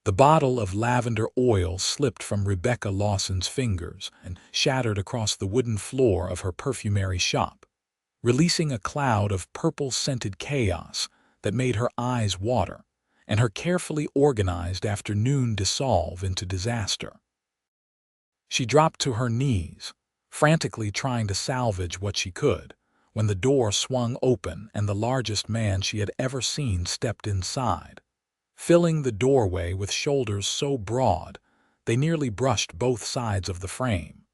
The bottle of lavender oil slipped from Rebecca Lawson's fingers and shattered across the wooden floor of her perfumery shop, releasing a cloud of purple-scented chaos that made her eyes water and her carefully organized afternoon dissolve into disaster. She dropped to her knees, frantically trying to salvage what she could, when the door swung open and the largest man she had ever seen stepped inside, filling the doorway with shoulders so broad they nearly brushed both sides of the frame.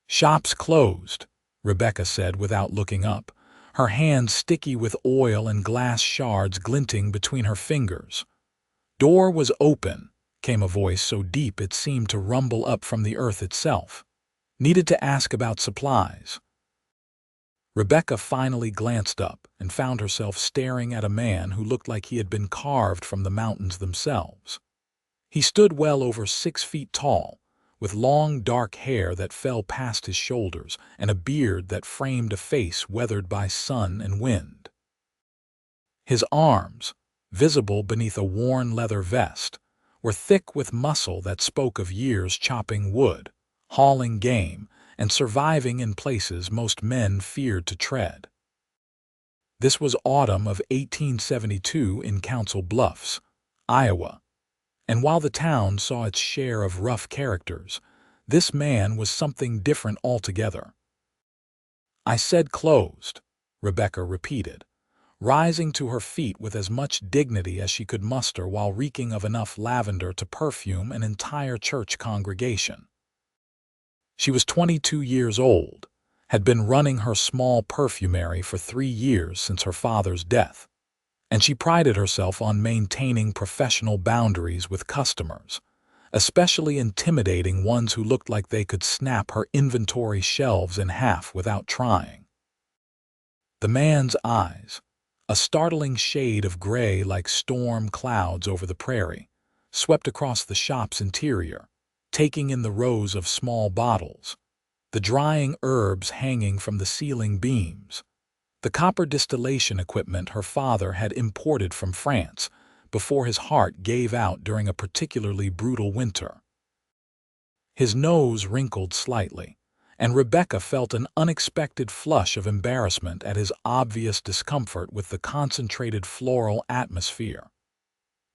"Shop's closed," Rebecca said without looking up, her hands sticky with oil and glass shards glinting between her fingers. "Door was open," came a voice so deep it seemed to rumble up from the earth itself. "Needed to ask about supplies." Rebecca finally glanced up and found herself staring at a man who looked like he had been carved from the mountains themselves. He stood well over 6 feet tall, with long dark hair that fell past his shoulders and a beard that framed a face weathered by sun and wind. His arms, visible beneath a worn leather vest, were thick with muscle that spoke of years chopping wood, hauling game, and surviving in places most men feared to tread. This was autumn of 1872 in Council Bluffs, Iowa, and while the town saw its share of rough characters, this man was something different altogether. "I said closed," Rebecca repeated, rising to her feet with as much dignity as she could muster while reeking of enough lavender to perfume an entire church congregation. She was 22 years old, had been running her small perfumery for 3 years since her father's death, and she prided herself on maintaining professional boundaries with customers, especially intimidating ones who looked like they could snap her inventory shelves in half without trying. The man's eyes, a startling shade of gray like storm clouds over the prairie, swept across the shop's interior, taking in the rows of small bottles, the drying herbs hanging from the ceiling beams, the copper distillation equipment her father had imported from France before his heart gave out during a particularly brutal winter. His nose wrinkled slightly, and Rebecca felt an unexpected flush of embarrassment at his obvious discomfort with the concentrated floral atmosphere.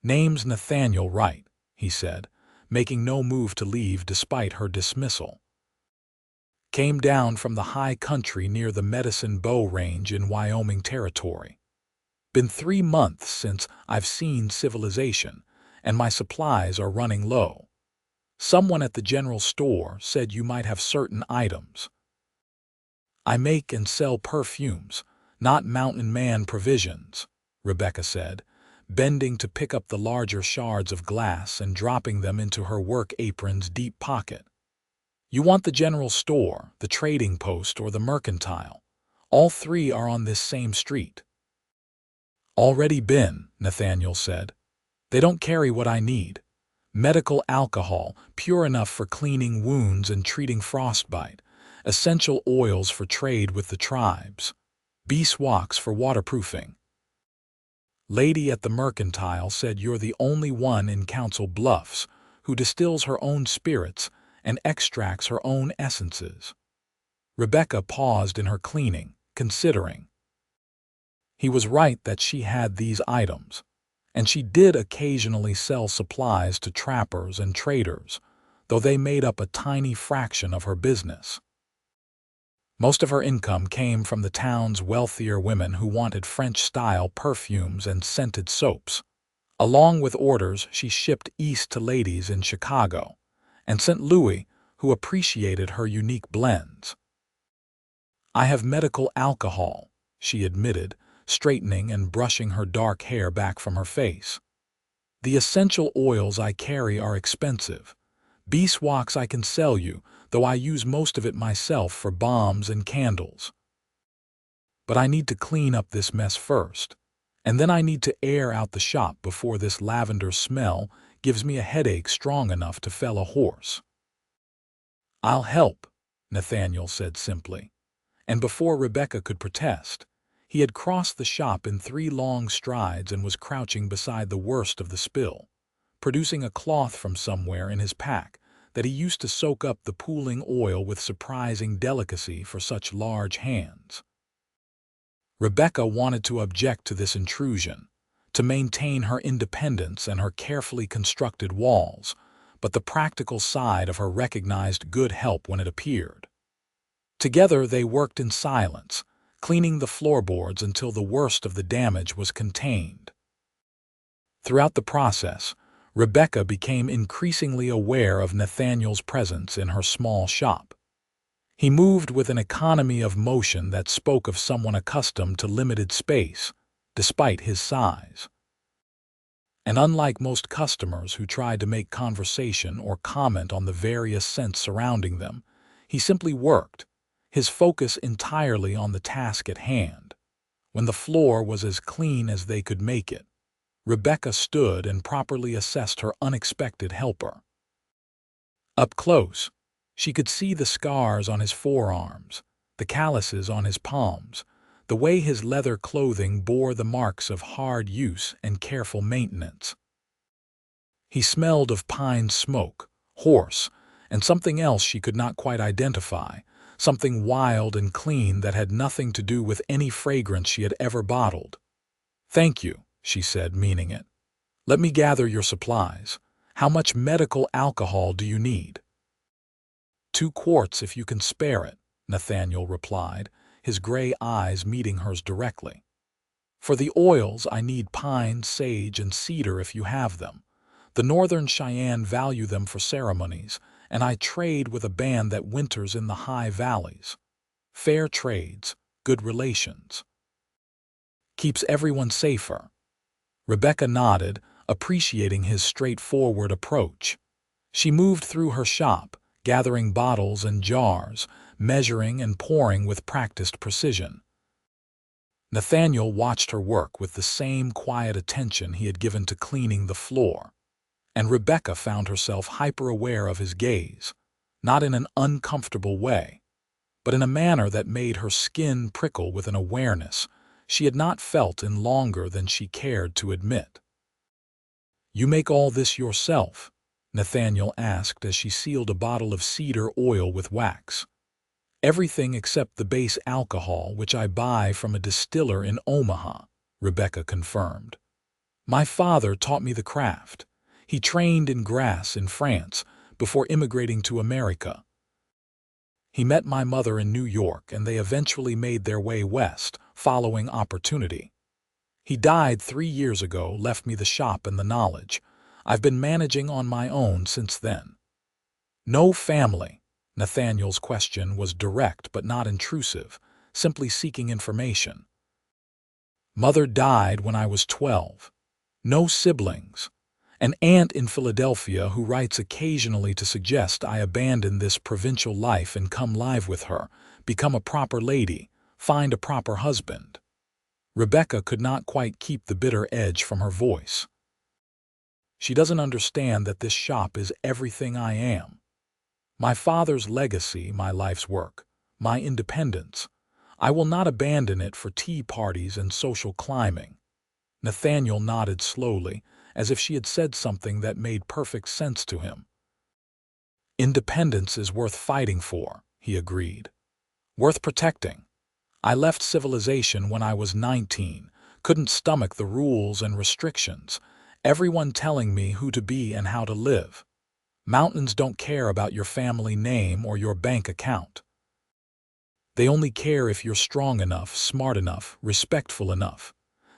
"Name's Nathaniel Wright," he said, making no move to leave despite her dismissal. "Came down from the high country near the Medicine Bow Range in Wyoming Territory. Been 3 months since I've seen civilization, and my supplies are running low. Someone at the general store said you might have certain items." "I make and sell perfumes, not mountain man provisions," Rebecca said, bending to pick up the larger shards of glass and dropping them into her work apron's deep pocket. "You want the general store, the trading post, or the mercantile. All 3 are on this same street." "Already been," Nathaniel said. "They don't carry what I need. Medical alcohol, pure enough for cleaning wounds and treating frostbite, essential oils for trade with the tribes, beeswax for waterproofing." "Lady at the mercantile said you're the only one in Council Bluffs who distills her own spirits and extracts her own essences." Rebecca paused in her cleaning, considering. He was right that she had these items, and she did occasionally sell supplies to trappers and traders, though they made up a tiny fraction of her business. Most of her income came from the town's wealthier women who wanted French-style perfumes and scented soaps, along with orders she shipped east to ladies in Chicago and St. Louis who appreciated her unique blends. "I have medical alcohol," she admitted, straightening and brushing her dark hair back from her face. "The essential oils I carry are expensive. Beeswax I can sell you, though I use most of it myself for balms and candles. But I need to clean up this mess first, and then I need to air out the shop before this lavender smell gives me a headache strong enough to fell a horse." "I'll help," Nathaniel said simply, and before Rebecca could protest, he had crossed the shop in 3 long strides and was crouching beside the worst of the spill, producing a cloth from somewhere in his pack that he used to soak up the pooling oil with surprising delicacy for such large hands. Rebecca wanted to object to this intrusion, to maintain her independence and her carefully constructed walls, but the practical side of her recognized good help when it appeared. Together they worked in silence, cleaning the floorboards until the worst of the damage was contained. Throughout the process, Rebecca became increasingly aware of Nathaniel's presence in her small shop. He moved with an economy of motion that spoke of someone accustomed to limited space, despite his size. And unlike most customers who tried to make conversation or comment on the various scents surrounding them, he simply worked, his focus entirely on the task at hand. When the floor was as clean as they could make it, Rebecca stood and properly assessed her unexpected helper. Up close, she could see the scars on his forearms, the calluses on his palms, the way his leather clothing bore the marks of hard use and careful maintenance. He smelled of pine smoke, horse, and something else she could not quite identify, something wild and clean that had nothing to do with any fragrance she had ever bottled. "Thank you," she said, meaning it. "Let me gather your supplies. How much medical alcohol do you need?" 2 quarts if you can spare it, Nathaniel replied, his gray eyes meeting hers directly. "For the oils, I need pine, sage, and cedar if you have them. The Northern Cheyenne value them for ceremonies, and I trade with a band that winters in the high valleys. Fair trades, good relations. Keeps everyone safer." Rebecca nodded, appreciating his straightforward approach. She moved through her shop, gathering bottles and jars, measuring and pouring with practiced precision. Nathaniel watched her work with the same quiet attention he had given to cleaning the floor, and Rebecca found herself hyper-aware of his gaze, not in an uncomfortable way, but in a manner that made her skin prickle with an awareness she had not felt in longer than she cared to admit. "You make all this yourself?" Nathaniel asked as she sealed a bottle of cedar oil with wax. "Everything except the base alcohol, which I buy from a distiller in Omaha," Rebecca confirmed. "My father taught me the craft. He trained in Grasse in France before immigrating to America. He met my mother in New York, and they eventually made their way west, following opportunity. He died 3 years ago, left me the shop and the knowledge. I've been managing on my own since then." "No family?" Nathaniel's question was direct but not intrusive, simply seeking information. "Mother died when I was 12. No siblings. An aunt in Philadelphia who writes occasionally to suggest I abandon this provincial life and come live with her, become a proper lady, find a proper husband." Rebecca could not quite keep the bitter edge from her voice. "She doesn't understand that this shop is everything I am. My father's legacy, my life's work, my independence. I will not abandon it for tea parties and social climbing." Nathaniel nodded slowly, as if she had said something that made perfect sense to him. "Independence is worth fighting for," he agreed. "Worth protecting. I left civilization when I was 19, couldn't stomach the rules and restrictions, everyone telling me who to be and how to live. Mountains don't care about your family name or your bank account. They only care if you're strong enough, smart enough, respectful enough.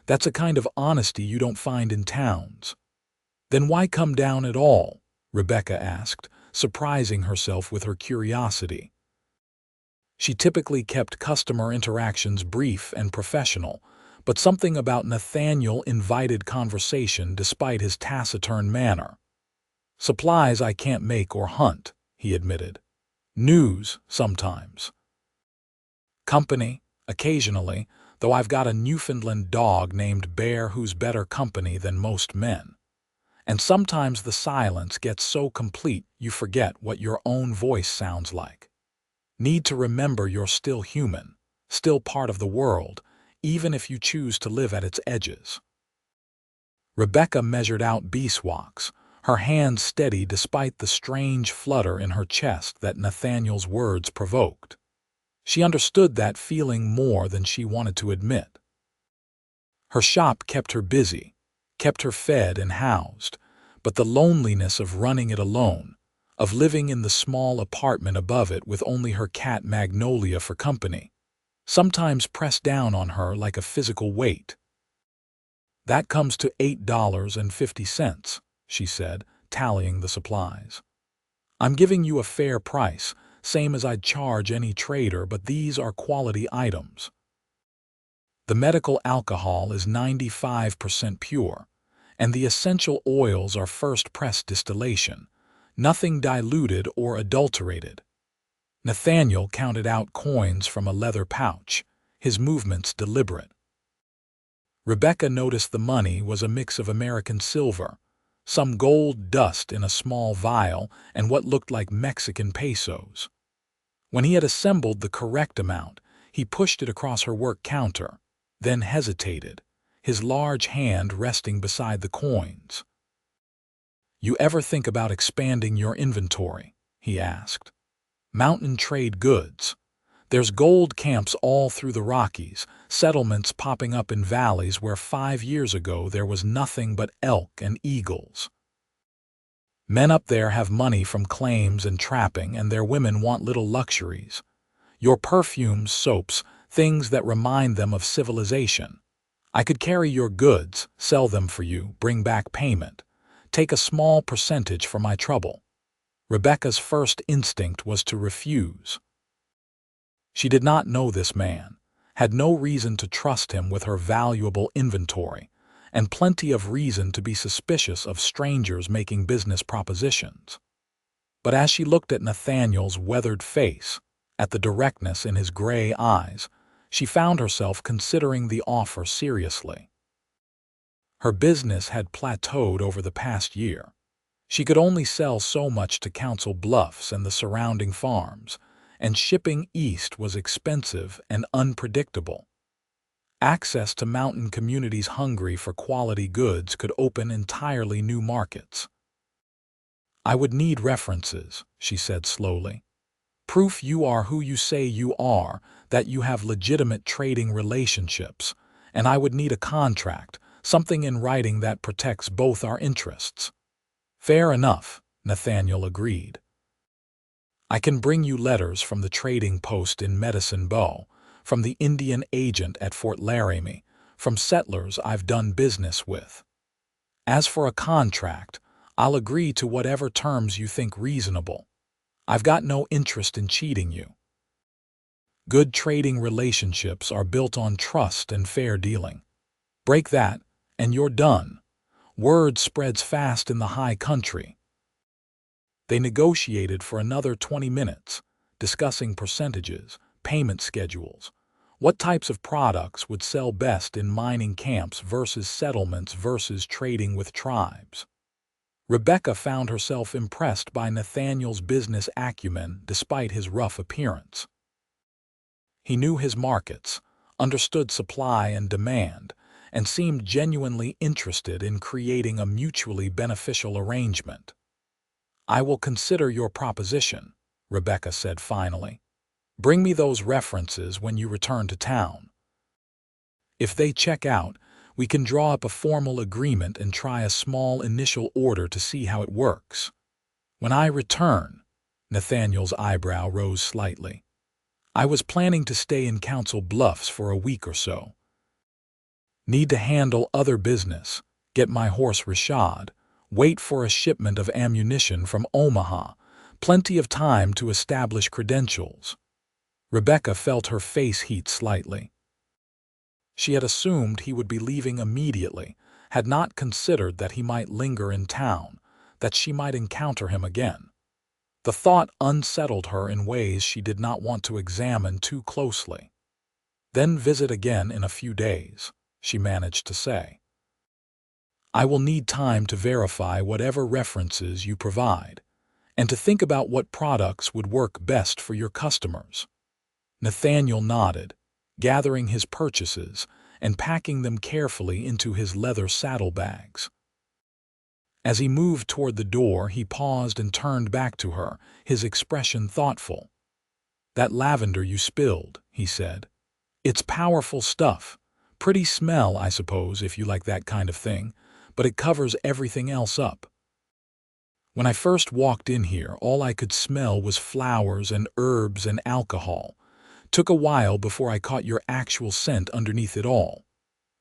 That's a kind of honesty you don't find in towns." "Then why come down at all?" Rebecca asked, surprising herself with her curiosity. She typically kept customer interactions brief and professional, but something about Nathaniel invited conversation despite his taciturn manner. "Supplies I can't make or hunt," he admitted. "News, sometimes. Company, occasionally, though I've got a Newfoundland dog named Bear who's better company than most men. And sometimes the silence gets so complete you forget what your own voice sounds like. Need to remember you're still human, still part of the world, even if you choose to live at its edges." Rebecca measured out beeswax, her hand steady despite the strange flutter in her chest that Nathaniel's words provoked. She understood that feeling more than she wanted to admit. Her shop kept her busy, kept her fed and housed, but the loneliness of running it alone, of living in the small apartment above it with only her cat Magnolia for company, sometimes pressed down on her like a physical weight. "That comes to $8.50, she said, tallying the supplies. "I'm giving you a fair price, same as I'd charge any trader, but these are quality items. The medical alcohol is 95% pure, and the essential oils are first-press distillation, nothing diluted or adulterated." Nathaniel counted out coins from a leather pouch, his movements deliberate. Rebecca noticed the money was a mix of American silver, some gold dust in a small vial, and what looked like Mexican pesos. When he had assembled the correct amount, he pushed it across her work counter, then hesitated, his large hand resting beside the coins. "You ever think about expanding your inventory?" he asked. "Mountain trade goods. There's gold camps all through the Rockies, settlements popping up in valleys where 5 years ago there was nothing but elk and eagles. Men up there have money from claims and trapping, and their women want little luxuries. Your perfumes, soaps, things that remind them of civilization. I could carry your goods, sell them for you, bring back payment. Take a small percentage for my trouble." Rebecca's first instinct was to refuse. She did not know this man, had no reason to trust him with her valuable inventory, and plenty of reason to be suspicious of strangers making business propositions. But as she looked at Nathaniel's weathered face, at the directness in his gray eyes, she found herself considering the offer seriously. Her business had plateaued over the past year. She could only sell so much to Council Bluffs and the surrounding farms, and shipping east was expensive and unpredictable. Access to mountain communities hungry for quality goods could open entirely new markets. "I would need references," she said slowly. "Proof you are who you say you are, that you have legitimate trading relationships, and I would need a contract, something in writing that protects both our interests." "Fair enough," Nathaniel agreed. "I can bring you letters from the trading post in Medicine Bow, from the Indian agent at Fort Laramie, from settlers I've done business with. As for a contract, I'll agree to whatever terms you think reasonable. I've got no interest in cheating you. Good trading relationships are built on trust and fair dealing. Break that, and you're done. Word spreads fast in the high country." They negotiated for another 20 minutes, discussing percentages, payment schedules, what types of products would sell best in mining camps versus settlements versus trading with tribes. Rebecca found herself impressed by Nathaniel's business acumen despite his rough appearance. He knew his markets, understood supply and demand, and seemed genuinely interested in creating a mutually beneficial arrangement. "I will consider your proposition," Rebecca said finally. "Bring me those references when you return to town. If they check out, we can draw up a formal agreement and try a small initial order to see how it works. When I return," Nathaniel's eyebrow rose slightly, "I was planning to stay in Council Bluffs for a week or so. Need to handle other business, get my horse reshod, wait for a shipment of ammunition from Omaha, plenty of time to establish credentials." Rebecca felt her face heat slightly. She had assumed he would be leaving immediately, had not considered that he might linger in town, that she might encounter him again. The thought unsettled her in ways she did not want to examine too closely. "Then visit again in a few days," she managed to say. "I will need time to verify whatever references you provide, and to think about what products would work best for your customers." Nathaniel nodded, gathering his purchases and packing them carefully into his leather saddlebags. As he moved toward the door, he paused and turned back to her, his expression thoughtful. "That lavender you spilled," he said. "It's powerful stuff. Pretty smell, I suppose, if you like that kind of thing, but it covers everything else up. When I first walked in here, all I could smell was flowers and herbs and alcohol. Took a while before I caught your actual scent underneath it all."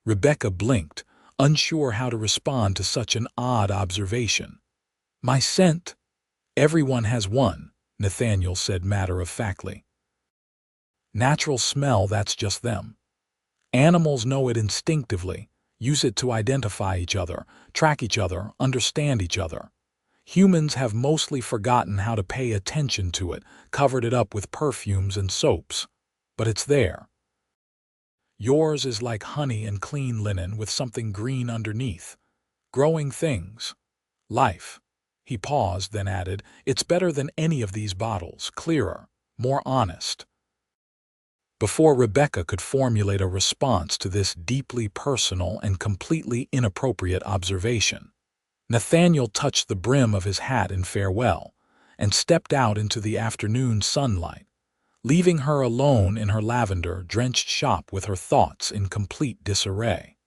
Rebecca blinked, unsure how to respond to such an odd observation. "My scent? Everyone has one," Nathaniel said matter-of-factly. "Natural smell, that's just them. Animals know it instinctively, use it to identify each other, track each other, understand each other. Humans have mostly forgotten how to pay attention to it, covered it up with perfumes and soaps. But it's there. Yours is like honey and clean linen with something green underneath. Growing things. Life." He paused, then added, "It's better than any of these bottles, clearer, more honest." Before Rebecca could formulate a response to this deeply personal and completely inappropriate observation, Nathaniel touched the brim of his hat in farewell and stepped out into the afternoon sunlight, leaving her alone in her lavender-drenched shop with her thoughts in complete disarray.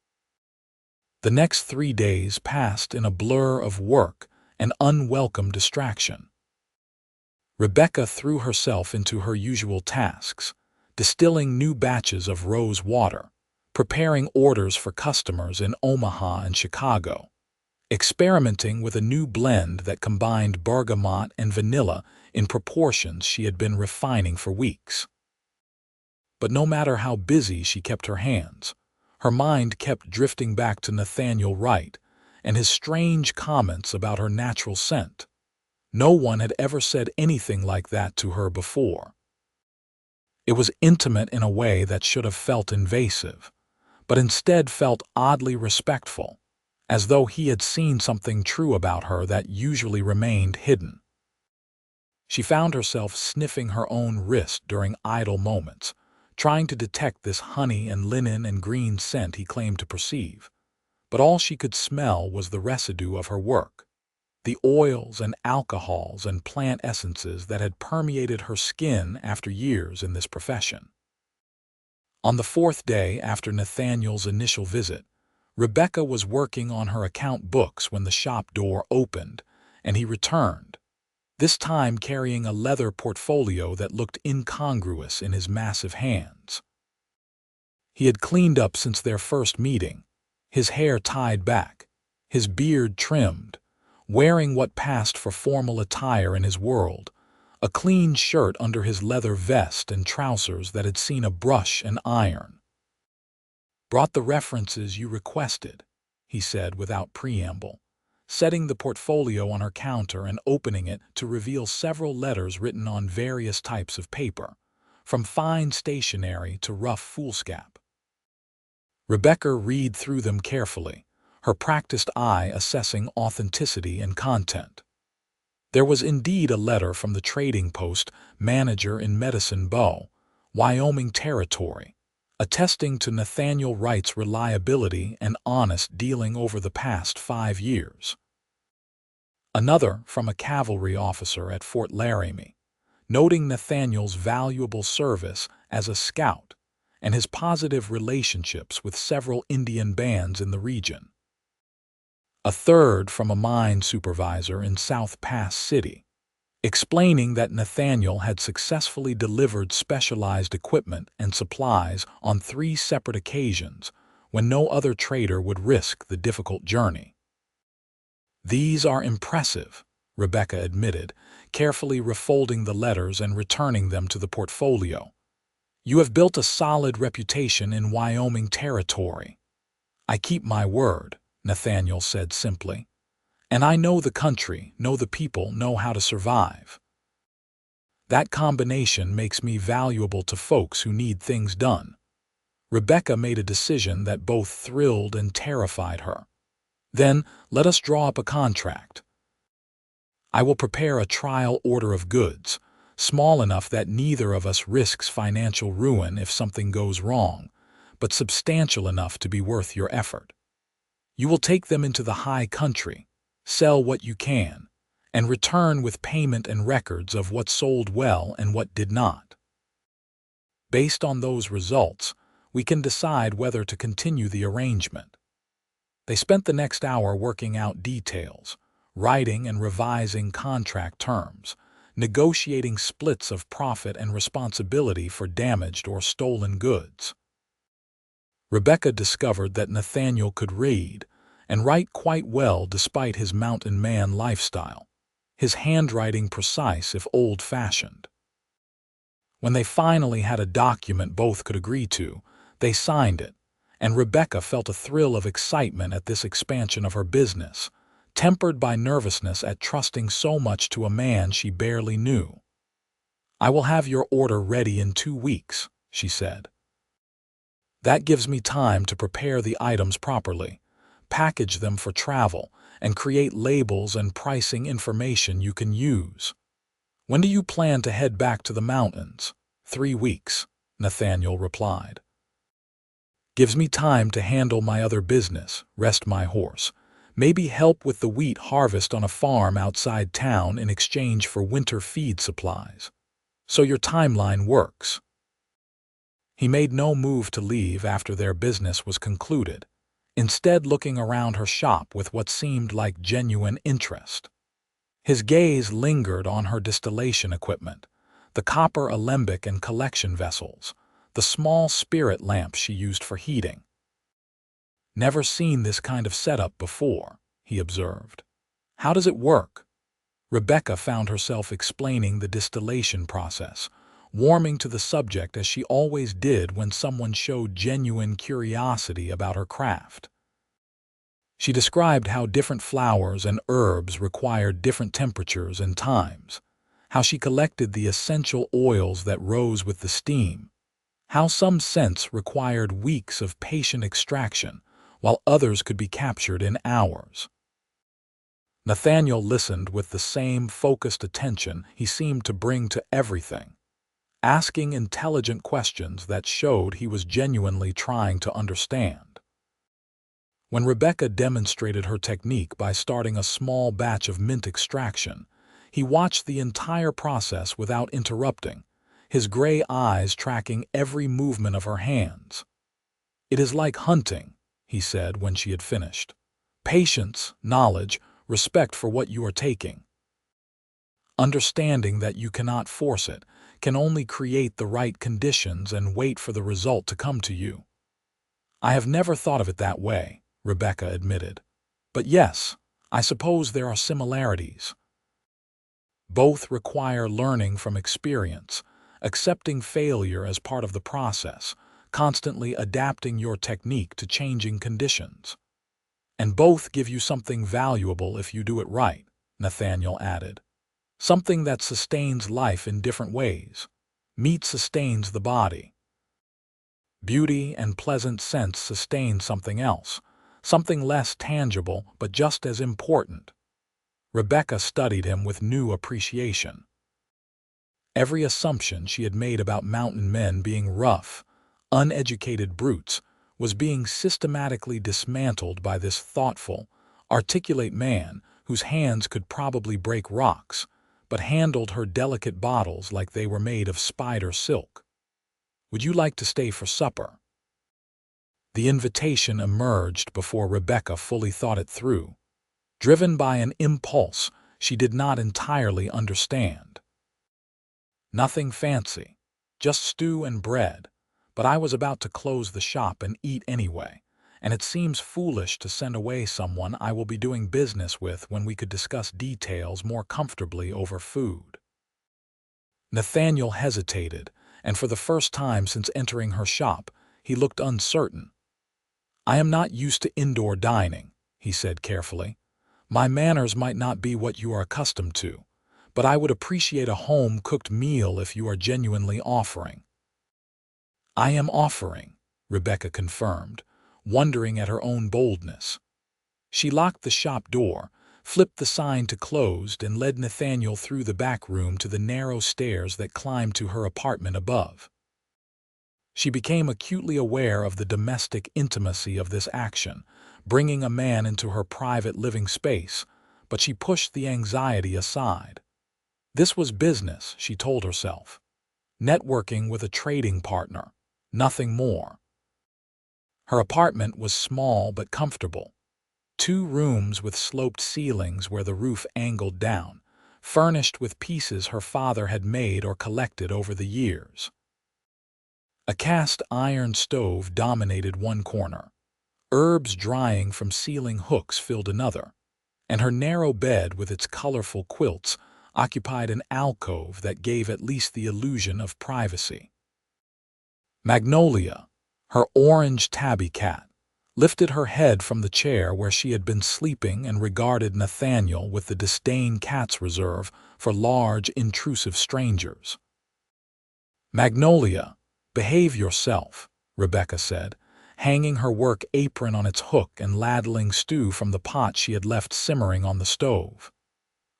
The next 3 days passed in a blur of work and unwelcome distraction. Rebecca threw herself into her usual tasks, distilling new batches of rose water, preparing orders for customers in Omaha and Chicago, experimenting with a new blend that combined bergamot and vanilla in proportions she had been refining for weeks. But no matter how busy she kept her hands, her mind kept drifting back to Nathaniel Wright and his strange comments about her natural scent. No one had ever said anything like that to her before. It was intimate in a way that should have felt invasive, but instead felt oddly respectful, as though he had seen something true about her that usually remained hidden. She found herself sniffing her own wrist during idle moments, trying to detect this honey and linen and green scent he claimed to perceive. But all she could smell was the residue of her work, the oils and alcohols and plant essences that had permeated her skin after years in this profession. On the 4th day after Nathaniel's initial visit, Rebecca was working on her account books when the shop door opened, and he returned, this time carrying a leather portfolio that looked incongruous in his massive hands. He had cleaned up since their first meeting, his hair tied back, his beard trimmed, wearing what passed for formal attire in his world, a clean shirt under his leather vest and trousers that had seen a brush and iron. "Brought the references you requested," he said without preamble, setting the portfolio on her counter and opening it to reveal several letters written on various types of paper, from fine stationery to rough foolscap. Rebecca read through them carefully, her practiced eye assessing authenticity and content. There was indeed a letter from the trading post manager in Medicine Bow, Wyoming Territory, attesting to Nathaniel Wright's reliability and honest dealing over the past 5 years. Another from a cavalry officer at Fort Laramie, noting Nathaniel's valuable service as a scout and his positive relationships with several Indian bands in the region. A third from a mine supervisor in South Pass City, explaining that Nathaniel had successfully delivered specialized equipment and supplies on 3 separate occasions when no other trader would risk the difficult journey. "These are impressive," Rebecca admitted, carefully refolding the letters and returning them to the portfolio. "You have built a solid reputation in Wyoming Territory." "I keep my word," Nathaniel said simply. "And I know the country, know the people, know how to survive. That combination makes me valuable to folks who need things done." Rebecca made a decision that both thrilled and terrified her. "Then, let us draw up a contract. I will prepare a trial order of goods, small enough that neither of us risks financial ruin if something goes wrong, but substantial enough to be worth your effort. You will take them into the high country, Sell what you can, and return with payment and records of what sold well and what did not. Based on those results, we can decide whether to continue the arrangement. They spent the next hour working out details, writing and revising contract terms, negotiating splits of profit and responsibility for damaged or stolen goods. Rebecca discovered that Nathaniel could read and write quite well despite his mountain man lifestyle, his handwriting precise if old-fashioned. When they finally had a document both could agree to, they signed it, and Rebecca felt a thrill of excitement at this expansion of her business, tempered by nervousness at trusting so much to a man she barely knew. "I will have your order ready in 2 weeks," she said. "That gives me time to prepare the items properly, package them for travel, and create labels and pricing information you can use. When do you plan to head back to the mountains?" 3 weeks, Nathaniel replied. "Gives me time to handle my other business, rest my horse, maybe help with the wheat harvest on a farm outside town in exchange for winter feed supplies. So your timeline works." He made no move to leave after their business was concluded, instead looking around her shop with what seemed like genuine interest. His gaze lingered on her distillation equipment, the copper alembic and collection vessels, the small spirit lamp she used for heating. "Never seen this kind of setup before," he observed. "How does it work?" Rebecca found herself explaining the distillation process, warming to the subject as she always did when someone showed genuine curiosity about her craft. She described how different flowers and herbs required different temperatures and times, how she collected the essential oils that rose with the steam, how some scents required weeks of patient extraction, while others could be captured in hours. Nathaniel listened with the same focused attention he seemed to bring to everything, asking intelligent questions that showed he was genuinely trying to understand. When Rebecca demonstrated her technique by starting a small batch of mint extraction, he watched the entire process without interrupting, his gray eyes tracking every movement of her hands. "It is like hunting," he said when she had finished. "Patience, knowledge, respect for what you are taking. Understanding that you cannot force it, can only create the right conditions and wait for the result to come to you." "I have never thought of it that way," Rebecca admitted. "But yes, I suppose there are similarities. Both require learning from experience, accepting failure as part of the process, constantly adapting your technique to changing conditions. And both give you something valuable if you do it right," Nathaniel added. "Something that sustains life in different ways. Meat sustains the body. Beauty and pleasant scents sustain something else, something less tangible but just as important." Rebecca studied him with new appreciation. Every assumption she had made about mountain men being rough, uneducated brutes was being systematically dismantled by this thoughtful, articulate man whose hands could probably break rocks, but handled her delicate bottles like they were made of spider silk. "Would you like to stay for supper?" The invitation emerged before Rebecca fully thought it through. Driven by an impulse she did not entirely understand. "Nothing fancy, just stew and bread, but I was about to close the shop and eat anyway, and it seems foolish to send away someone I will be doing business with when we could discuss details more comfortably over food." Nathaniel hesitated, and for the first time since entering her shop, he looked uncertain. "I am not used to indoor dining," he said carefully. "My manners might not be what you are accustomed to, but I would appreciate a home-cooked meal if you are genuinely offering." "I am offering," Rebecca confirmed, wondering at her own boldness. She locked the shop door, flipped the sign to closed, and led Nathaniel through the back room to the narrow stairs that climbed to her apartment above. She became acutely aware of the domestic intimacy of this action, bringing a man into her private living space, but she pushed the anxiety aside. This was business, she told herself. Networking with a trading partner, nothing more. Her apartment was small but comfortable. 2 rooms with sloped ceilings where the roof angled down, furnished with pieces her father had made or collected over the years. A cast iron stove dominated one corner. Herbs drying from ceiling hooks filled another, and her narrow bed with its colorful quilts occupied an alcove that gave at least the illusion of privacy. Magnolia, her orange tabby cat, lifted her head from the chair where she had been sleeping and regarded Nathaniel with the disdain cats reserve for large, intrusive strangers. "Magnolia, behave yourself," Rebecca said, hanging her work apron on its hook and ladling stew from the pot she had left simmering on the stove.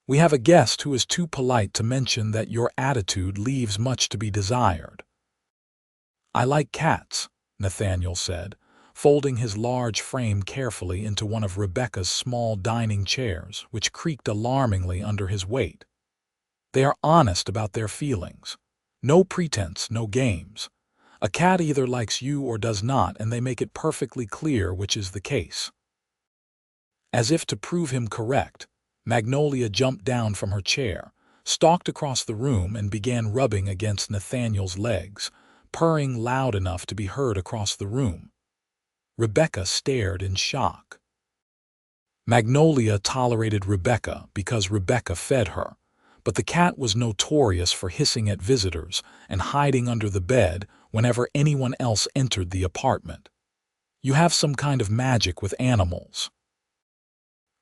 "We have a guest who is too polite to mention that your attitude leaves much to be desired." "I like cats," Nathaniel said, folding his large frame carefully into one of Rebecca's small dining chairs, which creaked alarmingly under his weight. "They are honest about their feelings. No pretense, no games. A cat either likes you or does not, and they make it perfectly clear which is the case." As if to prove him correct, Magnolia jumped down from her chair, stalked across the room, and began rubbing against Nathaniel's legs, purring loud enough to be heard across the room. Rebecca stared in shock. Magnolia tolerated Rebecca because Rebecca fed her, but the cat was notorious for hissing at visitors and hiding under the bed whenever anyone else entered the apartment. "You have some kind of magic with animals?"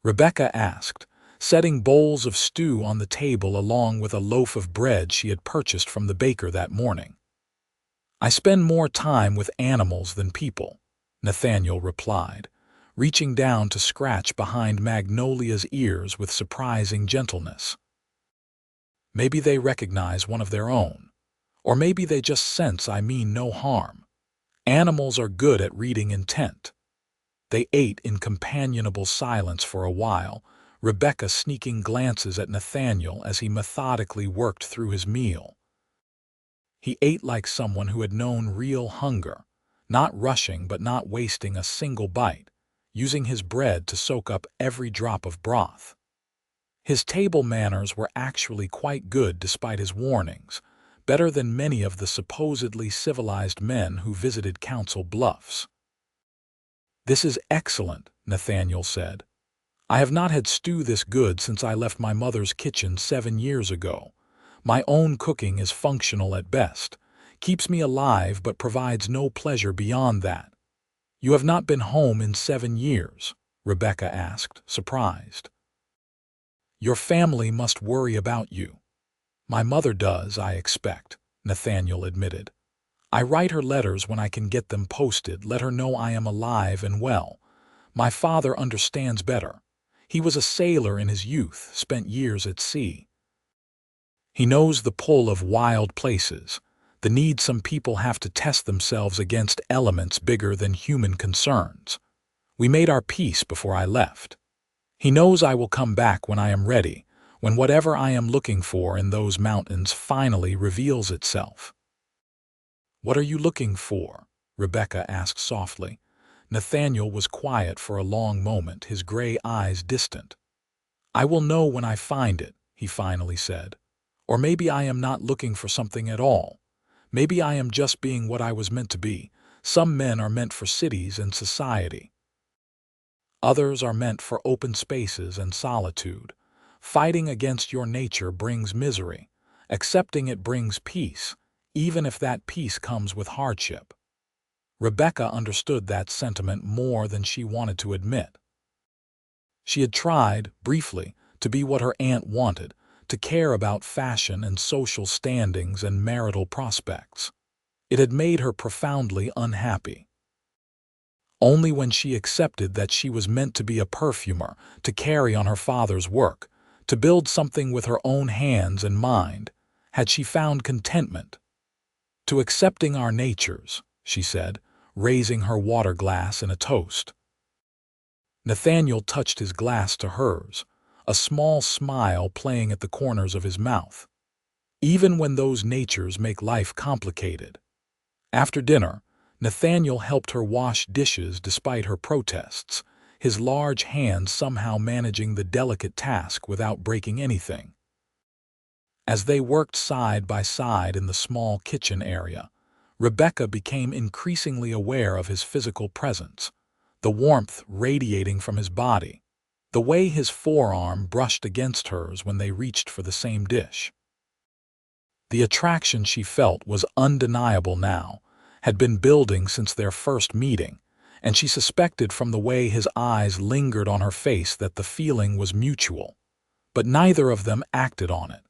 Rebecca asked, setting bowls of stew on the table along with a loaf of bread she had purchased from the baker that morning. "I spend more time with animals than people," Nathaniel replied, reaching down to scratch behind Magnolia's ears with surprising gentleness. "Maybe they recognize one of their own. Or maybe they just sense I mean no harm. Animals are good at reading intent." They ate in companionable silence for a while, Rebecca sneaking glances at Nathaniel as he methodically worked through his meal. He ate like someone who had known real hunger, not rushing but not wasting a single bite, using his bread to soak up every drop of broth. His table manners were actually quite good despite his warnings, better than many of the supposedly civilized men who visited Council Bluffs. "This is excellent," Nathaniel said. "I have not had stew this good since I left my mother's kitchen 7 years ago. My own cooking is functional at best, keeps me alive but provides no pleasure beyond that." "You have not been home in 7 years?" Rebecca asked, surprised. "Your family must worry about you." "My mother does, I expect," Nathaniel admitted. "I write her letters when I can get them posted, let her know I am alive and well. My father understands better. He was a sailor in his youth, spent years at sea. He knows the pull of wild places, the need some people have to test themselves against elements bigger than human concerns. We made our peace before I left. He knows I will come back when I am ready, when whatever I am looking for in those mountains finally reveals itself." "What are you looking for?" Rebecca asked softly. Nathaniel was quiet for a long moment, his gray eyes distant. "I will know when I find it," he finally said. "Or maybe I am not looking for something at all. Maybe I am just being what I was meant to be. Some men are meant for cities and society. Others are meant for open spaces and solitude. Fighting against your nature brings misery. Accepting it brings peace, even if that peace comes with hardship." Rebecca understood that sentiment more than she wanted to admit. She had tried, briefly, to be what her aunt wanted, to care about fashion and social standings and marital prospects. It had made her profoundly unhappy. Only when she accepted that she was meant to be a perfumer, to carry on her father's work, to build something with her own hands and mind, had she found contentment. "To accepting our natures," she said, raising her water glass in a toast. Nathaniel touched his glass to hers, a small smile playing at the corners of his mouth. Even when those natures make life complicated. After dinner, Nathaniel helped her wash dishes despite her protests, his large hands somehow managing the delicate task without breaking anything. As they worked side by side in the small kitchen area, Rebecca became increasingly aware of his physical presence, the warmth radiating from his body, the way his forearm brushed against hers when they reached for the same dish. The attraction she felt was undeniable now, had been building since their first meeting, and she suspected from the way his eyes lingered on her face that the feeling was mutual. But neither of them acted on it.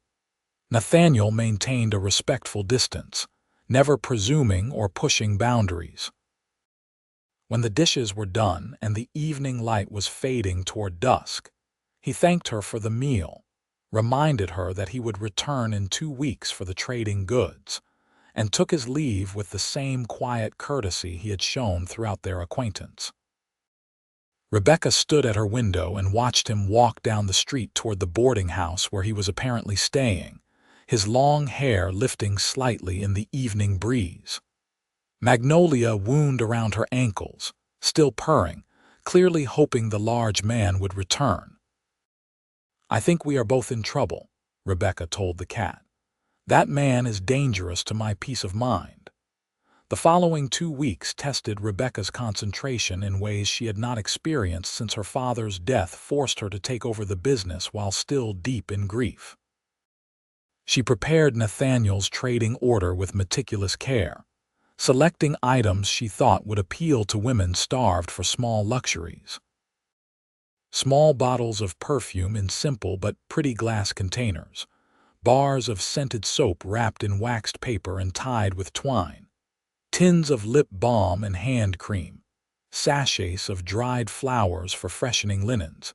Nathaniel maintained a respectful distance, never presuming or pushing boundaries. When the dishes were done and the evening light was fading toward dusk, he thanked her for the meal, reminded her that he would return in 2 weeks for the trading goods, and took his leave with the same quiet courtesy he had shown throughout their acquaintance. Rebecca stood at her window and watched him walk down the street toward the boarding house where he was apparently staying, his long hair lifting slightly in the evening breeze. Magnolia wound around her ankles, still purring, clearly hoping the large man would return. "I think we are both in trouble," Rebecca told the cat. "That man is dangerous to my peace of mind." The following 2 weeks tested Rebecca's concentration in ways she had not experienced since her father's death forced her to take over the business while still deep in grief. She prepared Nathaniel's trading order with meticulous care, selecting items she thought would appeal to women starved for small luxuries. Small bottles of perfume in simple but pretty glass containers, bars of scented soap wrapped in waxed paper and tied with twine, tins of lip balm and hand cream, sachets of dried flowers for freshening linens,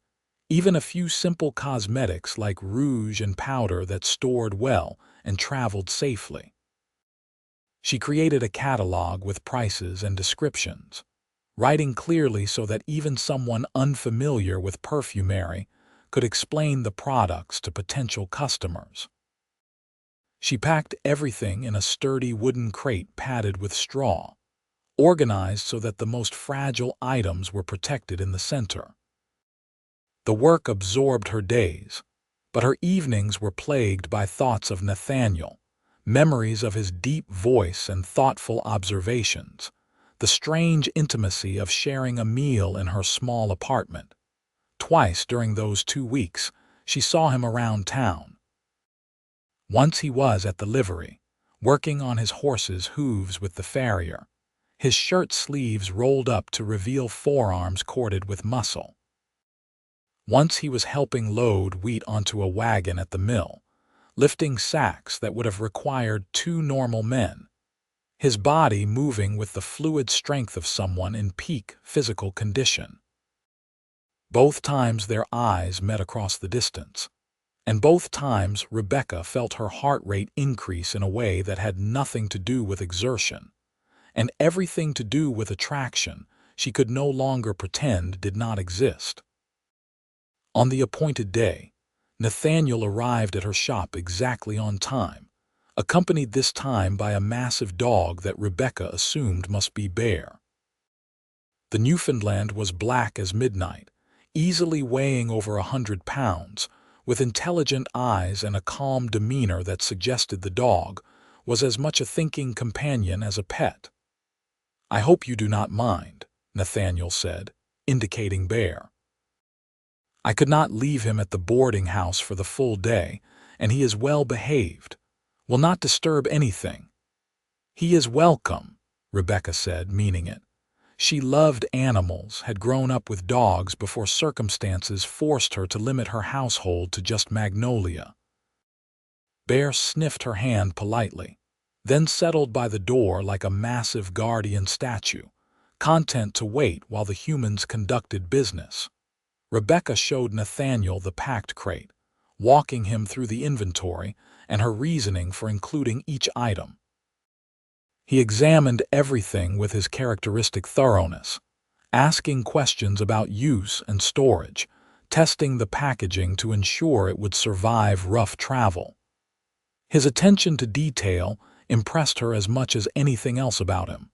even a few simple cosmetics like rouge and powder that stored well and traveled safely. She created a catalog with prices and descriptions, writing clearly so that even someone unfamiliar with perfumery could explain the products to potential customers. She packed everything in a sturdy wooden crate padded with straw, organized so that the most fragile items were protected in the center. The work absorbed her days, but her evenings were plagued by thoughts of Nathaniel, memories of his deep voice and thoughtful observations, the strange intimacy of sharing a meal in her small apartment. Twice during those 2 weeks, she saw him around town. Once he was at the livery, working on his horse's hooves with the farrier, his shirt sleeves rolled up to reveal forearms corded with muscle. Once he was helping load wheat onto a wagon at the mill, lifting sacks that would have required 2 normal men, his body moving with the fluid strength of someone in peak physical condition. Both times their eyes met across the distance, and both times Rebecca felt her heart rate increase in a way that had nothing to do with exertion, and everything to do with attraction she could no longer pretend did not exist. On the appointed day, Nathaniel arrived at her shop exactly on time, accompanied this time by a massive dog that Rebecca assumed must be Bear. The Newfoundland was black as midnight, easily weighing over 100 pounds, with intelligent eyes and a calm demeanor that suggested the dog was as much a thinking companion as a pet. "I hope you do not mind," Nathaniel said, indicating Bear. "I could not leave him at the boarding house for the full day, and he is well behaved. Will not disturb anything." "He is welcome," Rebecca said, meaning it. She loved animals, had grown up with dogs before circumstances forced her to limit her household to just Magnolia. Bear sniffed her hand politely, then settled by the door like a massive guardian statue, content to wait while the humans conducted business. Rebecca showed Nathaniel the packed crate, walking him through the inventory and her reasoning for including each item. He examined everything with his characteristic thoroughness, asking questions about use and storage, testing the packaging to ensure it would survive rough travel. His attention to detail impressed her as much as anything else about him.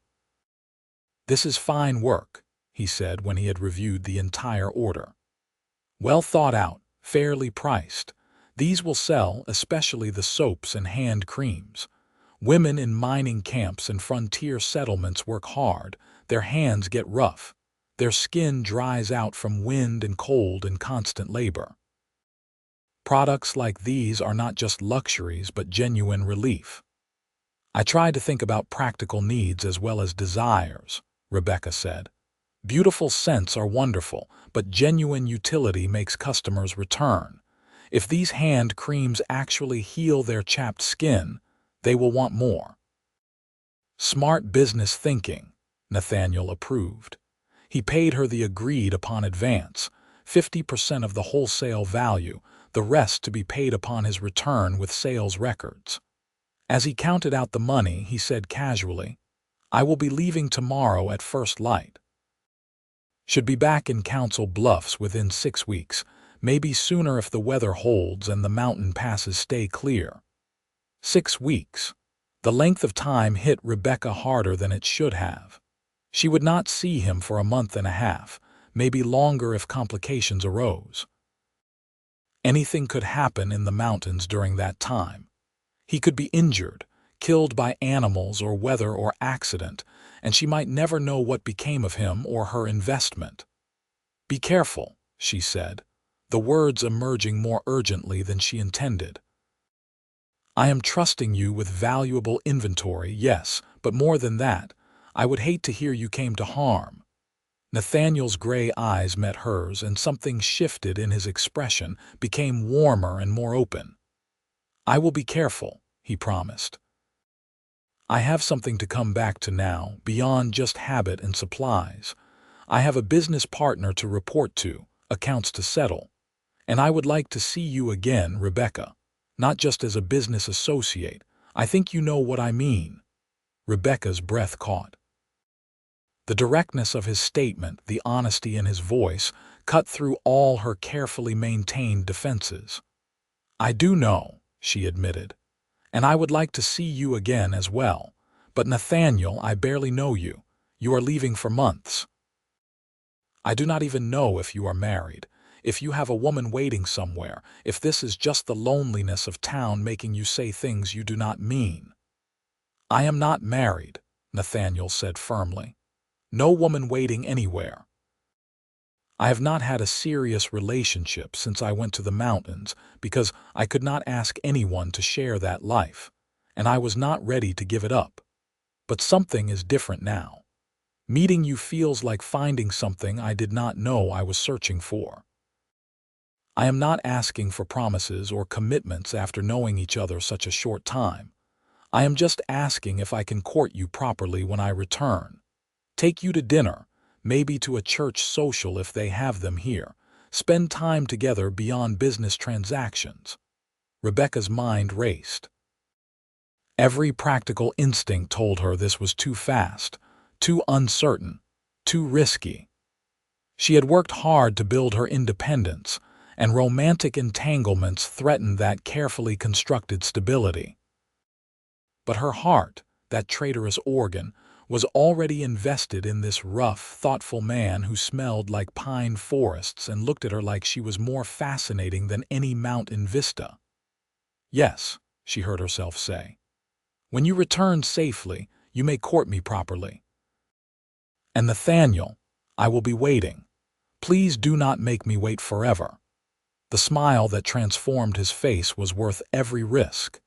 "This is fine work," he said when he had reviewed the entire order. "Well thought out, fairly priced. These will sell, especially the soaps and hand creams. Women in mining camps and frontier settlements work hard. Their hands get rough. Their skin dries out from wind and cold and constant labor. Products like these are not just luxuries but genuine relief." "I try to think about practical needs as well as desires," Rebecca said. "Beautiful scents are wonderful, but genuine utility makes customers return. If these hand creams actually heal their chapped skin, they will want more." "Smart business thinking," Nathaniel approved. He paid her the agreed-upon advance, 50% of the wholesale value, the rest to be paid upon his return with sales records. As he counted out the money, he said casually, "I will be leaving tomorrow at first light. Should be back in Council Bluffs within 6 weeks, maybe sooner if the weather holds and the mountain passes stay clear." 6 weeks. The length of time hit Rebecca harder than it should have. She would not see him for a month and a half, maybe longer if complications arose. Anything could happen in the mountains during that time. He could be injured, killed by animals or weather or accident, and she might never know what became of him or her investment. "Be careful," she said, the words emerging more urgently than she intended. "I am trusting you with valuable inventory, yes, but more than that, I would hate to hear you came to harm." Nathaniel's gray eyes met hers, and something shifted in his expression, became warmer and more open. "I will be careful," he promised. "I have something to come back to now, beyond just habit and supplies. I have a business partner to report to, accounts to settle. And I would like to see you again, Rebecca. Not just as a business associate. I think you know what I mean." Rebecca's breath caught. The directness of his statement, the honesty in his voice, cut through all her carefully maintained defenses. "I do know," she admitted, "and I would like to see you again as well. But Nathaniel, I barely know you. You are leaving for months. I do not even know if you are married, if you have a woman waiting somewhere, if this is just the loneliness of town making you say things you do not mean." "I am not married," Nathaniel said firmly. "No woman waiting anywhere. I have not had a serious relationship since I went to the mountains because I could not ask anyone to share that life, and I was not ready to give it up. But something is different now. Meeting you feels like finding something I did not know I was searching for. I am not asking for promises or commitments after knowing each other such a short time. I am just asking if I can court you properly when I return. Take you to dinner, maybe to a church social if they have them here. Spend time together beyond business transactions." Rebecca's mind raced. Every practical instinct told her this was too fast, too uncertain, too risky. She had worked hard to build her independence, and romantic entanglements threatened that carefully constructed stability. But her heart, that traitorous organ, was already invested in this rough, thoughtful man who smelled like pine forests and looked at her like she was more fascinating than any mountain vista. "Yes," she heard herself say. "When you return safely, you may court me properly. And Nathaniel, I will be waiting. Please do not make me wait forever." The smile that transformed his face was worth every risk.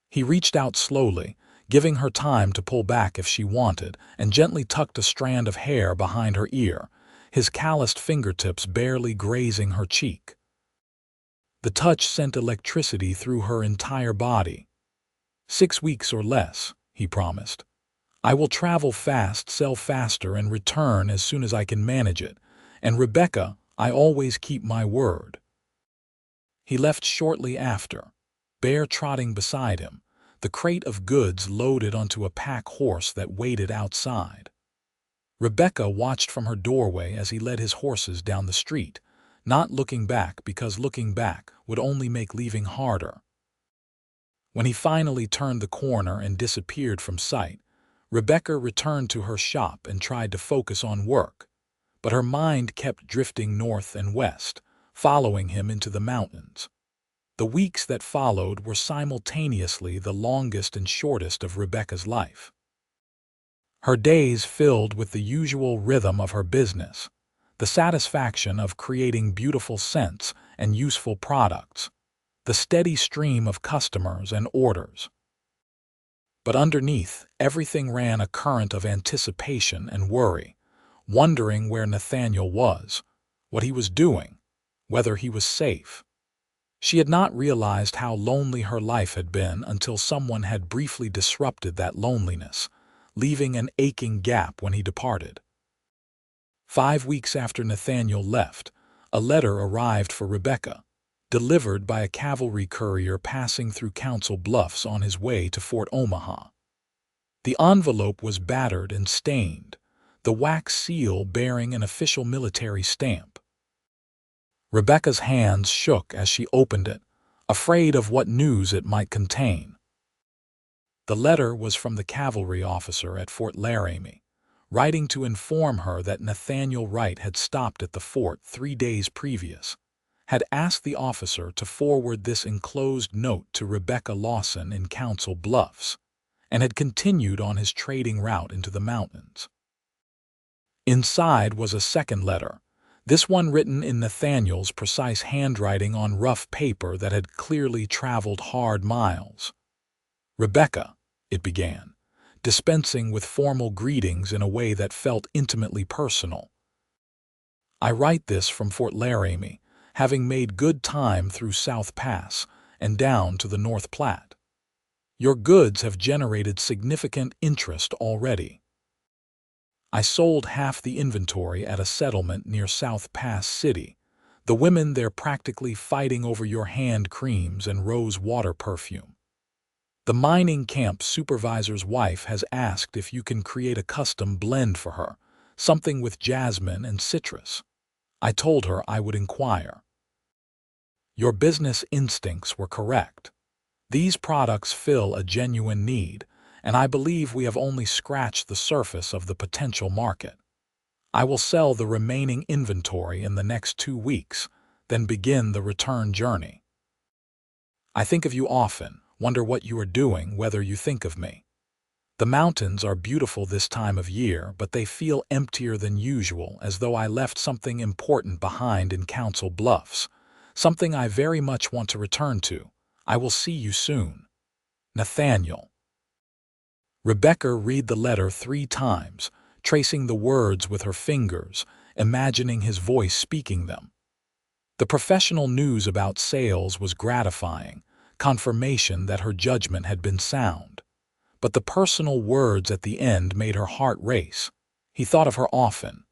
He reached out slowly, giving her time to pull back if she wanted, and gently tucked a strand of hair behind her ear, his calloused fingertips barely grazing her cheek. The touch sent electricity through her entire body. 6 weeks or less, he promised. "I will travel fast, sell faster, and return as soon as I can manage it. And Rebecca, I always keep my word." He left shortly after, Bear trotting beside him, the crate of goods loaded onto a pack horse that waited outside. Rebecca watched from her doorway as he led his horses down the street, not looking back because looking back would only make leaving harder. When he finally turned the corner and disappeared from sight, Rebecca returned to her shop and tried to focus on work, but her mind kept drifting north and west, following him into the mountains. The weeks that followed were simultaneously the longest and shortest of Rebecca's life. Her days filled with the usual rhythm of her business, the satisfaction of creating beautiful scents and useful products, the steady stream of customers and orders. But underneath, everything ran a current of anticipation and worry, wondering where Nathaniel was, what he was doing, whether he was safe. She had not realized how lonely her life had been until someone had briefly disrupted that loneliness, leaving an aching gap when he departed. 5 weeks after Nathaniel left, a letter arrived for Rebecca, delivered by a cavalry courier passing through Council Bluffs on his way to Fort Omaha. The envelope was battered and stained, the wax seal bearing an official military stamp. Rebecca's hands shook as she opened it, afraid of what news it might contain. The letter was from the cavalry officer at Fort Laramie, writing to inform her that Nathaniel Wright had stopped at the fort 3 days previous, had asked the officer to forward this enclosed note to Rebecca Lawson in Council Bluffs, and had continued on his trading route into the mountains. Inside was a second letter, this one written in Nathaniel's precise handwriting on rough paper that had clearly traveled hard miles. "Rebecca," it began, dispensing with formal greetings in a way that felt intimately personal. "I write this from Fort Laramie, having made good time through South Pass and down to the North Platte. Your goods have generated significant interest already. I sold half the inventory at a settlement near South Pass City, the women there practically fighting over your hand creams and rose water perfume. The mining camp supervisor's wife has asked if you can create a custom blend for her, something with jasmine and citrus. I told her I would inquire. Your business instincts were correct. These products fill a genuine need, and I believe we have only scratched the surface of the potential market. I will sell the remaining inventory in the next 2 weeks, then begin the return journey. I think of you often, wonder what you are doing, whether you think of me. The mountains are beautiful this time of year, but they feel emptier than usual, as though I left something important behind in Council Bluffs, something I very much want to return to. I will see you soon. Nathaniel." Rebecca read the letter 3 times, tracing the words with her fingers, imagining his voice speaking them. The professional news about sales was gratifying, confirmation that her judgment had been sound. But the personal words at the end made her heart race. He thought of her often.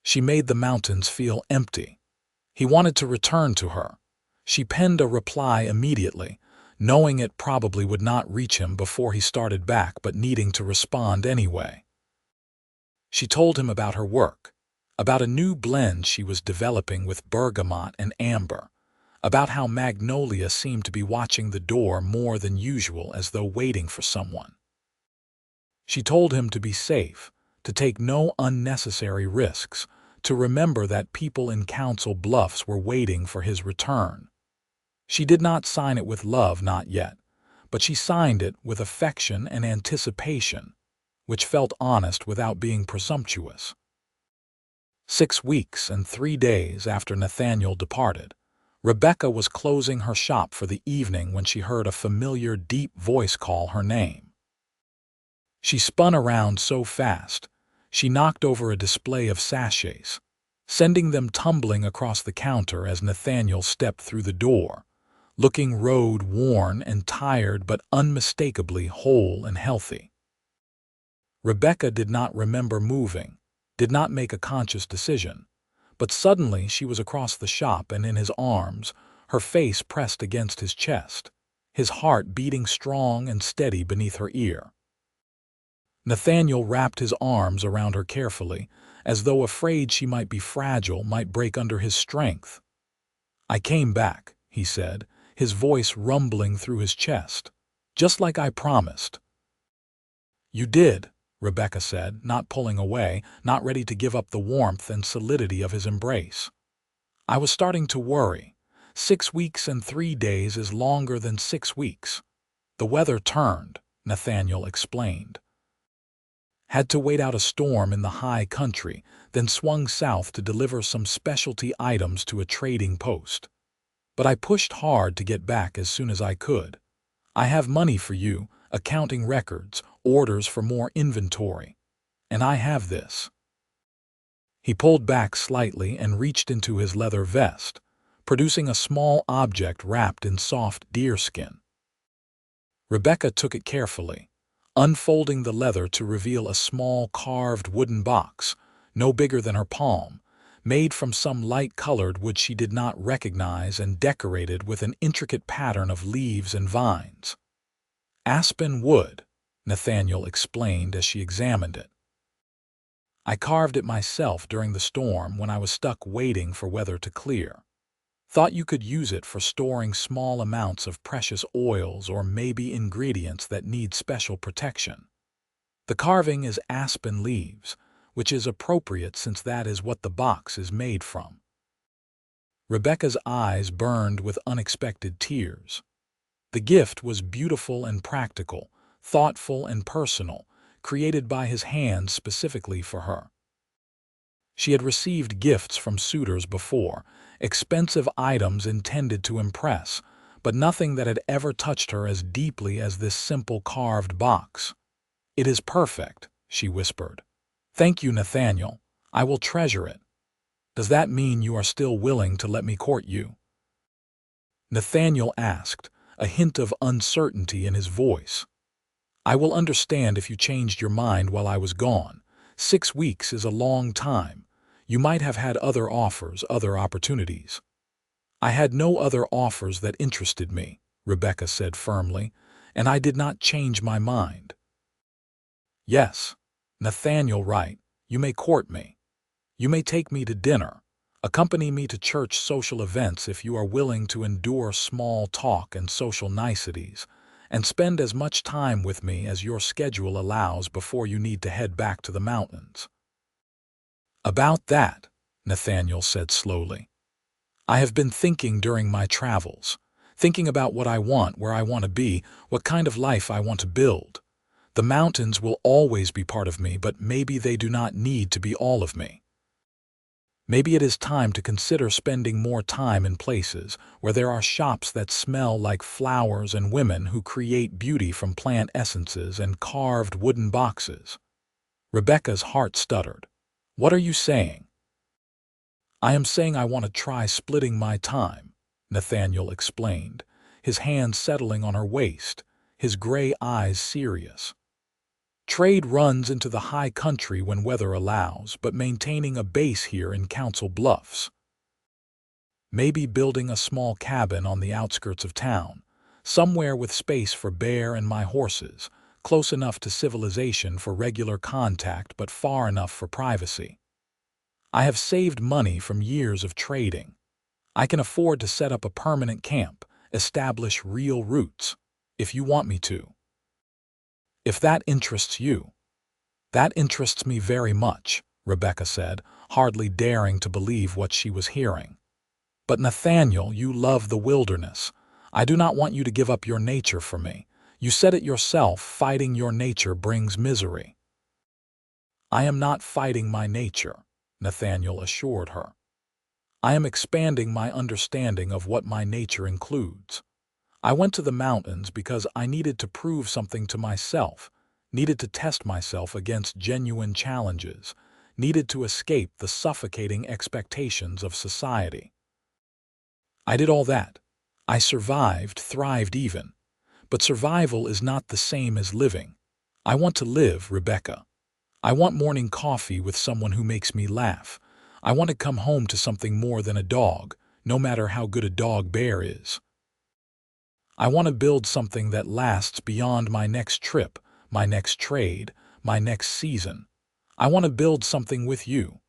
She made the mountains feel empty. He wanted to return to her. She penned a reply immediately, knowing it probably would not reach him before he started back, but needing to respond anyway. She told him about her work, about a new blend she was developing with bergamot and amber, about how Magnolia seemed to be watching the door more than usual, as though waiting for someone. She told him to be safe, to take no unnecessary risks, to remember that people in Council Bluffs were waiting for his return. She did not sign it with love, not yet, but she signed it with affection and anticipation, which felt honest without being presumptuous. 6 weeks and 3 days after Nathaniel departed, Rebecca was closing her shop for the evening when she heard a familiar, deep voice call her name. She spun around so fast, she knocked over a display of sachets, sending them tumbling across the counter as Nathaniel stepped through the door, looking road-worn and tired but unmistakably whole and healthy. Rebecca did not remember moving, did not make a conscious decision, but suddenly she was across the shop and in his arms, her face pressed against his chest, his heart beating strong and steady beneath her ear. Nathaniel wrapped his arms around her carefully, as though afraid she might be fragile, might break under his strength. "I came back," he said, his voice rumbling through his chest. "Just like I promised." "You did," Rebecca said, not pulling away, not ready to give up the warmth and solidity of his embrace. "I was starting to worry. 6 weeks and 3 days is longer than 6 weeks. The weather turned," Nathaniel explained. "Had to wait out a storm in the high country, then swung south to deliver some specialty items to a trading post. But I pushed hard to get back as soon as I could. I have money for you, accounting records, orders for more inventory. And I have this." He pulled back slightly and reached into his leather vest, producing a small object wrapped in soft deerskin. Rebecca took it carefully, unfolding the leather to reveal a small carved wooden box, no bigger than her palm, made from some light-colored wood she did not recognize and decorated with an intricate pattern of leaves and vines. "Aspen wood," Nathaniel explained as she examined it. "I carved it myself during the storm when I was stuck waiting for weather to clear. Thought you could use it for storing small amounts of precious oils or maybe ingredients that need special protection. The carving is aspen leaves, which is appropriate since that is what the box is made from." Rebecca's eyes burned with unexpected tears. The gift was beautiful and practical, thoughtful and personal, created by his hands specifically for her. She had received gifts from suitors before, expensive items intended to impress, but nothing that had ever touched her as deeply as this simple carved box. "It is perfect," she whispered. "Thank you, Nathaniel. I will treasure it. Does that mean you are still willing to let me court you?" Nathaniel asked, a hint of uncertainty in his voice. "I will understand if you changed your mind while I was gone. 6 weeks is a long time. You might have had other offers, other opportunities." "I had no other offers that interested me," Rebecca said firmly, "and I did not change my mind." "Yes, Nathaniel Wright, you may court me. You may take me to dinner, accompany me to church social events if you are willing to endure small talk and social niceties, and spend as much time with me as your schedule allows before you need to head back to the mountains." "About that," Nathaniel said slowly, "I have been thinking during my travels, thinking about what I want, where I want to be, what kind of life I want to build. The mountains will always be part of me, but maybe they do not need to be all of me. Maybe it is time to consider spending more time in places where there are shops that smell like flowers and women who create beauty from plant essences and carved wooden boxes." Rebecca's heart stuttered. "What are you saying?" "I am saying I want to try splitting my time," Nathaniel explained, his hand settling on her waist, his gray eyes serious. "Trade runs into the high country when weather allows, but maintaining a base here in Council Bluffs. Maybe building a small cabin on the outskirts of town, somewhere with space for Bear and my horses, close enough to civilization for regular contact but far enough for privacy. I have saved money from years of trading. I can afford to set up a permanent camp, establish real roots, if you want me to. If that interests you." "That interests me very much," Rebecca said, hardly daring to believe what she was hearing. "But Nathaniel, you love the wilderness. I do not want you to give up your nature for me. You said it yourself, fighting your nature brings misery." "I am not fighting my nature," Nathaniel assured her. "I am expanding my understanding of what my nature includes. I went to the mountains because I needed to prove something to myself, needed to test myself against genuine challenges, needed to escape the suffocating expectations of society. I did all that. I survived, thrived even. But survival is not the same as living. I want to live, Rebecca. I want morning coffee with someone who makes me laugh. I want to come home to something more than a dog, no matter how good a dog bear is. I want to build something that lasts beyond my next trip, my next trade, my next season. I want to build something with you."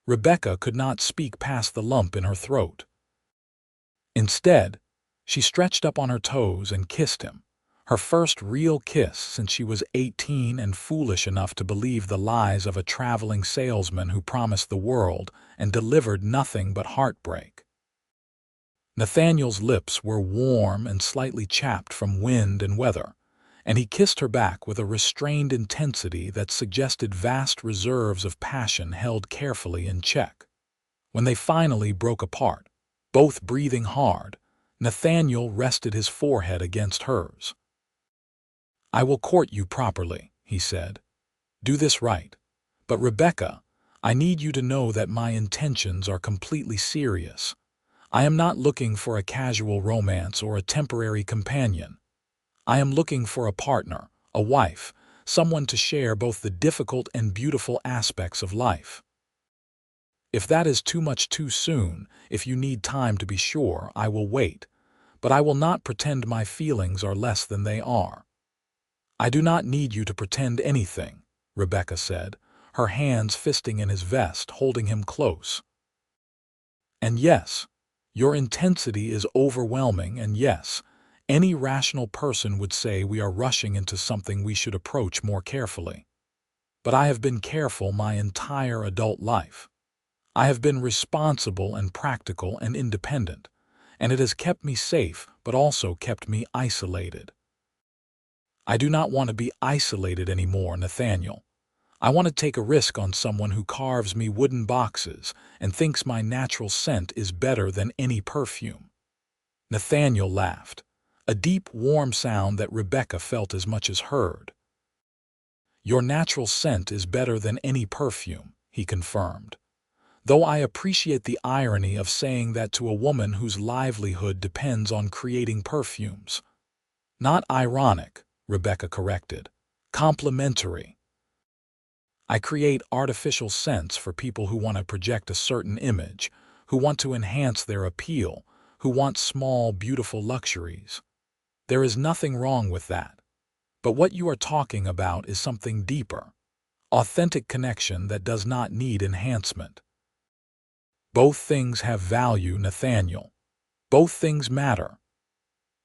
Rebecca could not speak past the lump in her throat. Instead, she stretched up on her toes and kissed him, her first real kiss since she was 18 and foolish enough to believe the lies of a traveling salesman who promised the world and delivered nothing but heartbreak. Nathaniel's lips were warm and slightly chapped from wind and weather, and he kissed her back with a restrained intensity that suggested vast reserves of passion held carefully in check. When they finally broke apart, both breathing hard, Nathaniel rested his forehead against hers. "I will court you properly," he said. "Do this right. But Rebecca, I need you to know that my intentions are completely serious. I am not looking for a casual romance or a temporary companion. I am looking for a partner, a wife, someone to share both the difficult and beautiful aspects of life. If that is too much too soon, if you need time to be sure, I will wait, but I will not pretend my feelings are less than they are." "I do not need you to pretend anything," Rebecca said, her hands fisting in his vest, holding him close. "And yes, your intensity is overwhelming, and yes, any rational person would say we are rushing into something we should approach more carefully. But I have been careful my entire adult life. I have been responsible and practical and independent, and it has kept me safe but also kept me isolated. I do not want to be isolated anymore, Nathaniel. I want to take a risk on someone who carves me wooden boxes and thinks my natural scent is better than any perfume." Nathaniel laughed, a deep, warm sound that Rebecca felt as much as heard. "Your natural scent is better than any perfume," he confirmed. "Though I appreciate the irony of saying that to a woman whose livelihood depends on creating perfumes." "Not ironic," Rebecca corrected. "Complimentary. I create artificial scents for people who want to project a certain image, who want to enhance their appeal, who want small, beautiful luxuries. There is nothing wrong with that. But what you are talking about is something deeper, authentic connection that does not need enhancement. Both things have value, Nathaniel. Both things matter."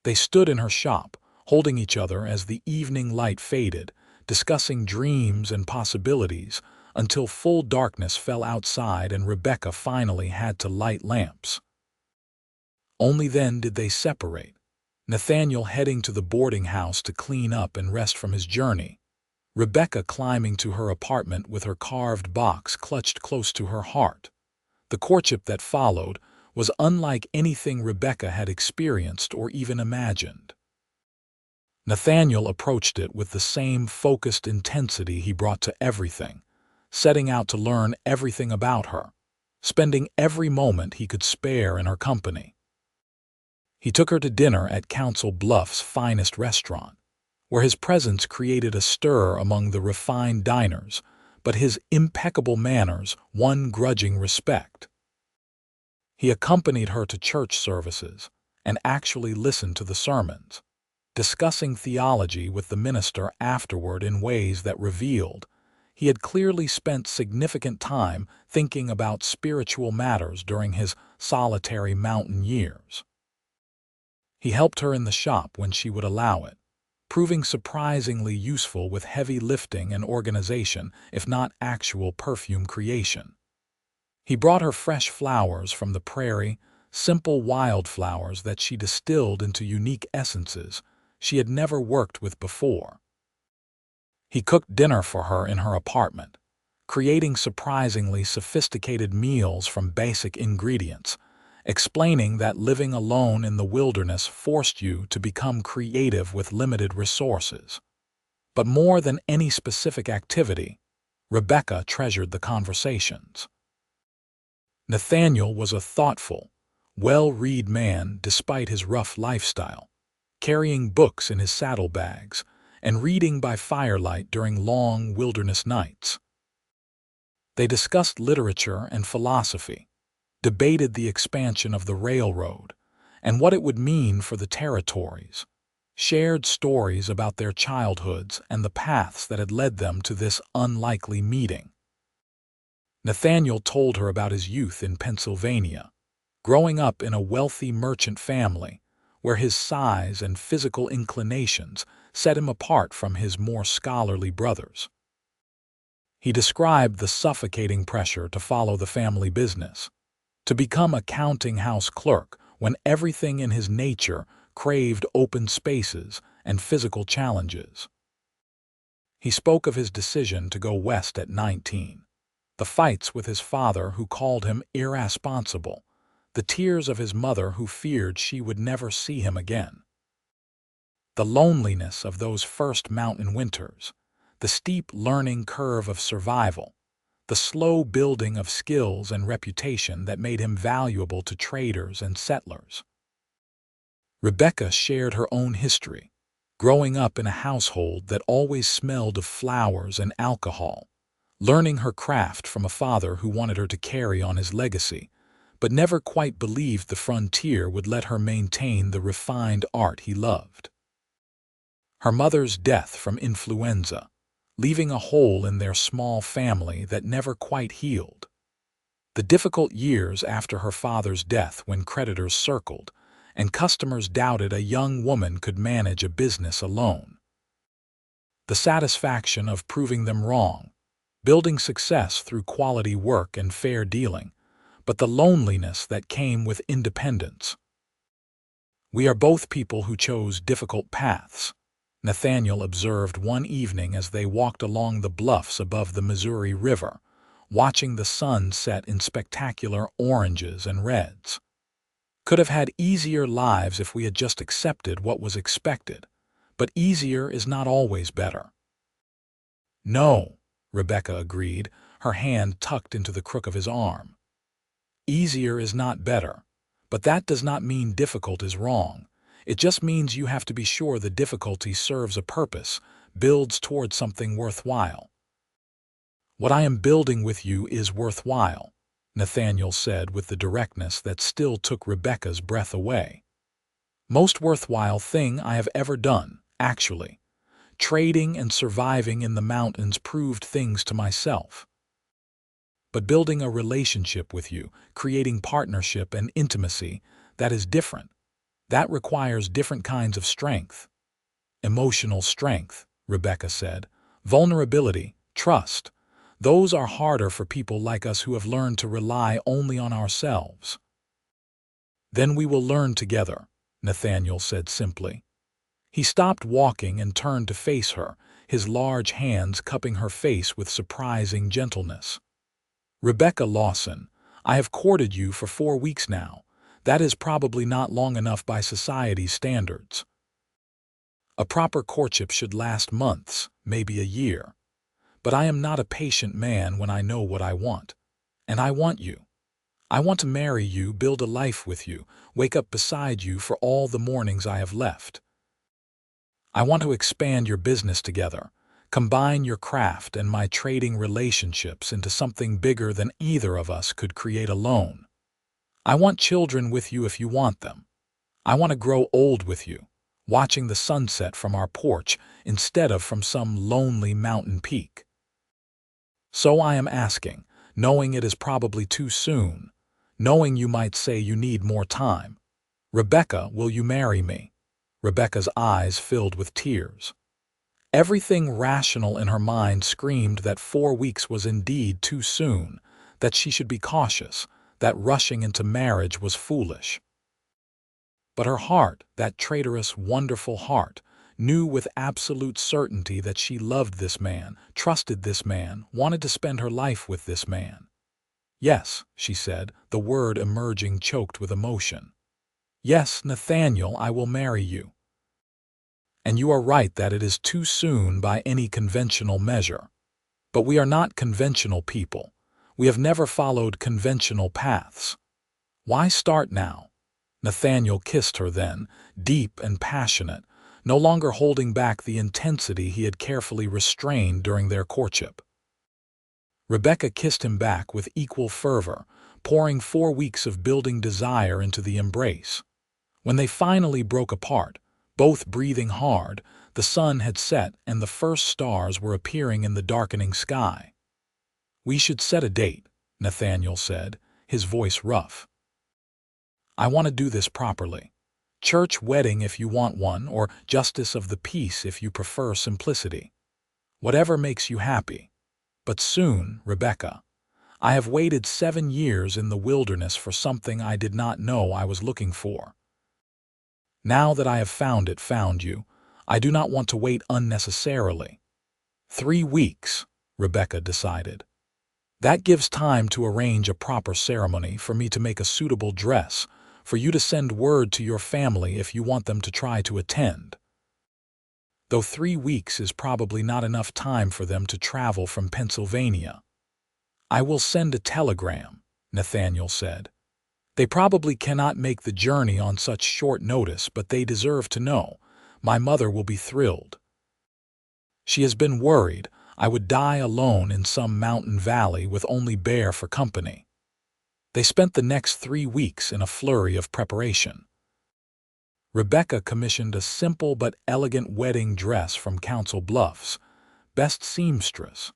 They stood in her shop, holding each other as the evening light faded, discussing dreams and possibilities, until full darkness fell outside and Rebecca finally had to light lamps. Only then did they separate, Nathaniel heading to the boarding house to clean up and rest from his journey, Rebecca climbing to her apartment with her carved box clutched close to her heart. The courtship that followed was unlike anything Rebecca had experienced or even imagined. Nathaniel approached it with the same focused intensity he brought to everything, setting out to learn everything about her, spending every moment he could spare in her company. He took her to dinner at Council Bluff's finest restaurant, where his presence created a stir among the refined diners, but his impeccable manners won grudging respect. He accompanied her to church services and actually listened to the sermons, discussing theology with the minister afterward in ways that revealed he had clearly spent significant time thinking about spiritual matters during his solitary mountain years. He helped her in the shop when she would allow it, proving surprisingly useful with heavy lifting and organization, if not actual perfume creation. He brought her fresh flowers from the prairie, simple wildflowers that she distilled into unique essences she had never worked with before. He cooked dinner for her in her apartment, creating surprisingly sophisticated meals from basic ingredients, explaining that living alone in the wilderness forced you to become creative with limited resources. But more than any specific activity, Rebecca treasured the conversations. Nathaniel was a thoughtful, well-read man despite his rough lifestyle, carrying books in his saddlebags and reading by firelight during long wilderness nights. They discussed literature and philosophy, debated the expansion of the railroad and what it would mean for the territories, shared stories about their childhoods and the paths that had led them to this unlikely meeting. Nathaniel told her about his youth in Pennsylvania, growing up in a wealthy merchant family, where his size and physical inclinations set him apart from his more scholarly brothers. He described the suffocating pressure to follow the family business, to become a counting house clerk when everything in his nature craved open spaces and physical challenges. He spoke of his decision to go west at 19, the fights with his father who called him irresponsible, the tears of his mother who feared she would never see him again. The loneliness of those first mountain winters, the steep learning curve of survival, the slow building of skills and reputation that made him valuable to traders and settlers. Rebecca shared her own history, growing up in a household that always smelled of flowers and alcohol, learning her craft from a father who wanted her to carry on his legacy, but never quite believed the frontier would let her maintain the refined art he loved. Her mother's death from influenza, leaving a hole in their small family that never quite healed. The difficult years after her father's death when creditors circled and customers doubted a young woman could manage a business alone. The satisfaction of proving them wrong, building success through quality work and fair dealing, but the loneliness that came with independence. "We are both people who chose difficult paths," Nathaniel observed one evening as they walked along the bluffs above the Missouri River, watching the sun set in spectacular oranges and reds. "Could have had easier lives if we had just accepted what was expected, but easier is not always better." "No," Rebecca agreed, her hand tucked into the crook of his arm. "Easier is not better, but that does not mean difficult is wrong. It just means you have to be sure the difficulty serves a purpose, builds toward something worthwhile." "What I am building with you is worthwhile," Nathaniel said with the directness that still took Rebecca's breath away. "Most worthwhile thing I have ever done, actually. Trading and surviving in the mountains proved things to myself. But building a relationship with you, creating partnership and intimacy, that is different. That requires different kinds of strength." "Emotional strength," Rebecca said. "Vulnerability, trust. Those are harder for people like us who have learned to rely only on ourselves." "Then we will learn together," Nathaniel said simply. He stopped walking and turned to face her, his large hands cupping her face with surprising gentleness. "Rebecca Lawson, I have courted you for 4 weeks now. That is probably not long enough by society's standards. A proper courtship should last months, maybe a year. But I am not a patient man when I know what I want. And I want you. I want to marry you, build a life with you, wake up beside you for all the mornings I have left. I want to expand your business together, combine your craft and my trading relationships into something bigger than either of us could create alone. I want children with you if you want them. I want to grow old with you, watching the sunset from our porch instead of from some lonely mountain peak. So I am asking, knowing it is probably too soon, knowing you might say you need more time. Rebecca, will you marry me?" Rebecca's eyes filled with tears. Everything rational in her mind screamed that 4 weeks was indeed too soon, that she should be cautious, that rushing into marriage was foolish. But her heart, that traitorous, wonderful heart, knew with absolute certainty that she loved this man, trusted this man, wanted to spend her life with this man. "Yes," she said, the word emerging choked with emotion. "Yes, Nathaniel, I will marry you. And you are right that it is too soon by any conventional measure. But we are not conventional people. We have never followed conventional paths. Why start now?" Nathaniel kissed her then, deep and passionate, no longer holding back the intensity he had carefully restrained during their courtship. Rebecca kissed him back with equal fervor, pouring 4 weeks of building desire into the embrace. When they finally broke apart, Both breathing hard, the sun had set and the first stars were appearing in the darkening sky. "We should set a date," Nathaniel said, his voice rough. "I want to do this properly. Church wedding if you want one, or justice of the peace if you prefer simplicity. Whatever makes you happy. But soon, Rebecca. I have waited 7 years in the wilderness for something I did not know I was looking for. Now that I have found you, I do not want to wait unnecessarily. 3 weeks, Rebecca decided. That gives time to arrange a proper ceremony, for me to make a suitable dress, for you to send word to your family if you want them to try to attend. Though 3 weeks is probably not enough time for them to travel from Pennsylvania. I will send a telegram, Nathaniel said. They probably cannot make the journey on such short notice, but they deserve to know. My mother will be thrilled. She has been worried I would die alone in some mountain valley with only Bear for company. They spent the next 3 weeks in a flurry of preparation. Rebecca commissioned a simple but elegant wedding dress from Council Bluffs, best seamstress,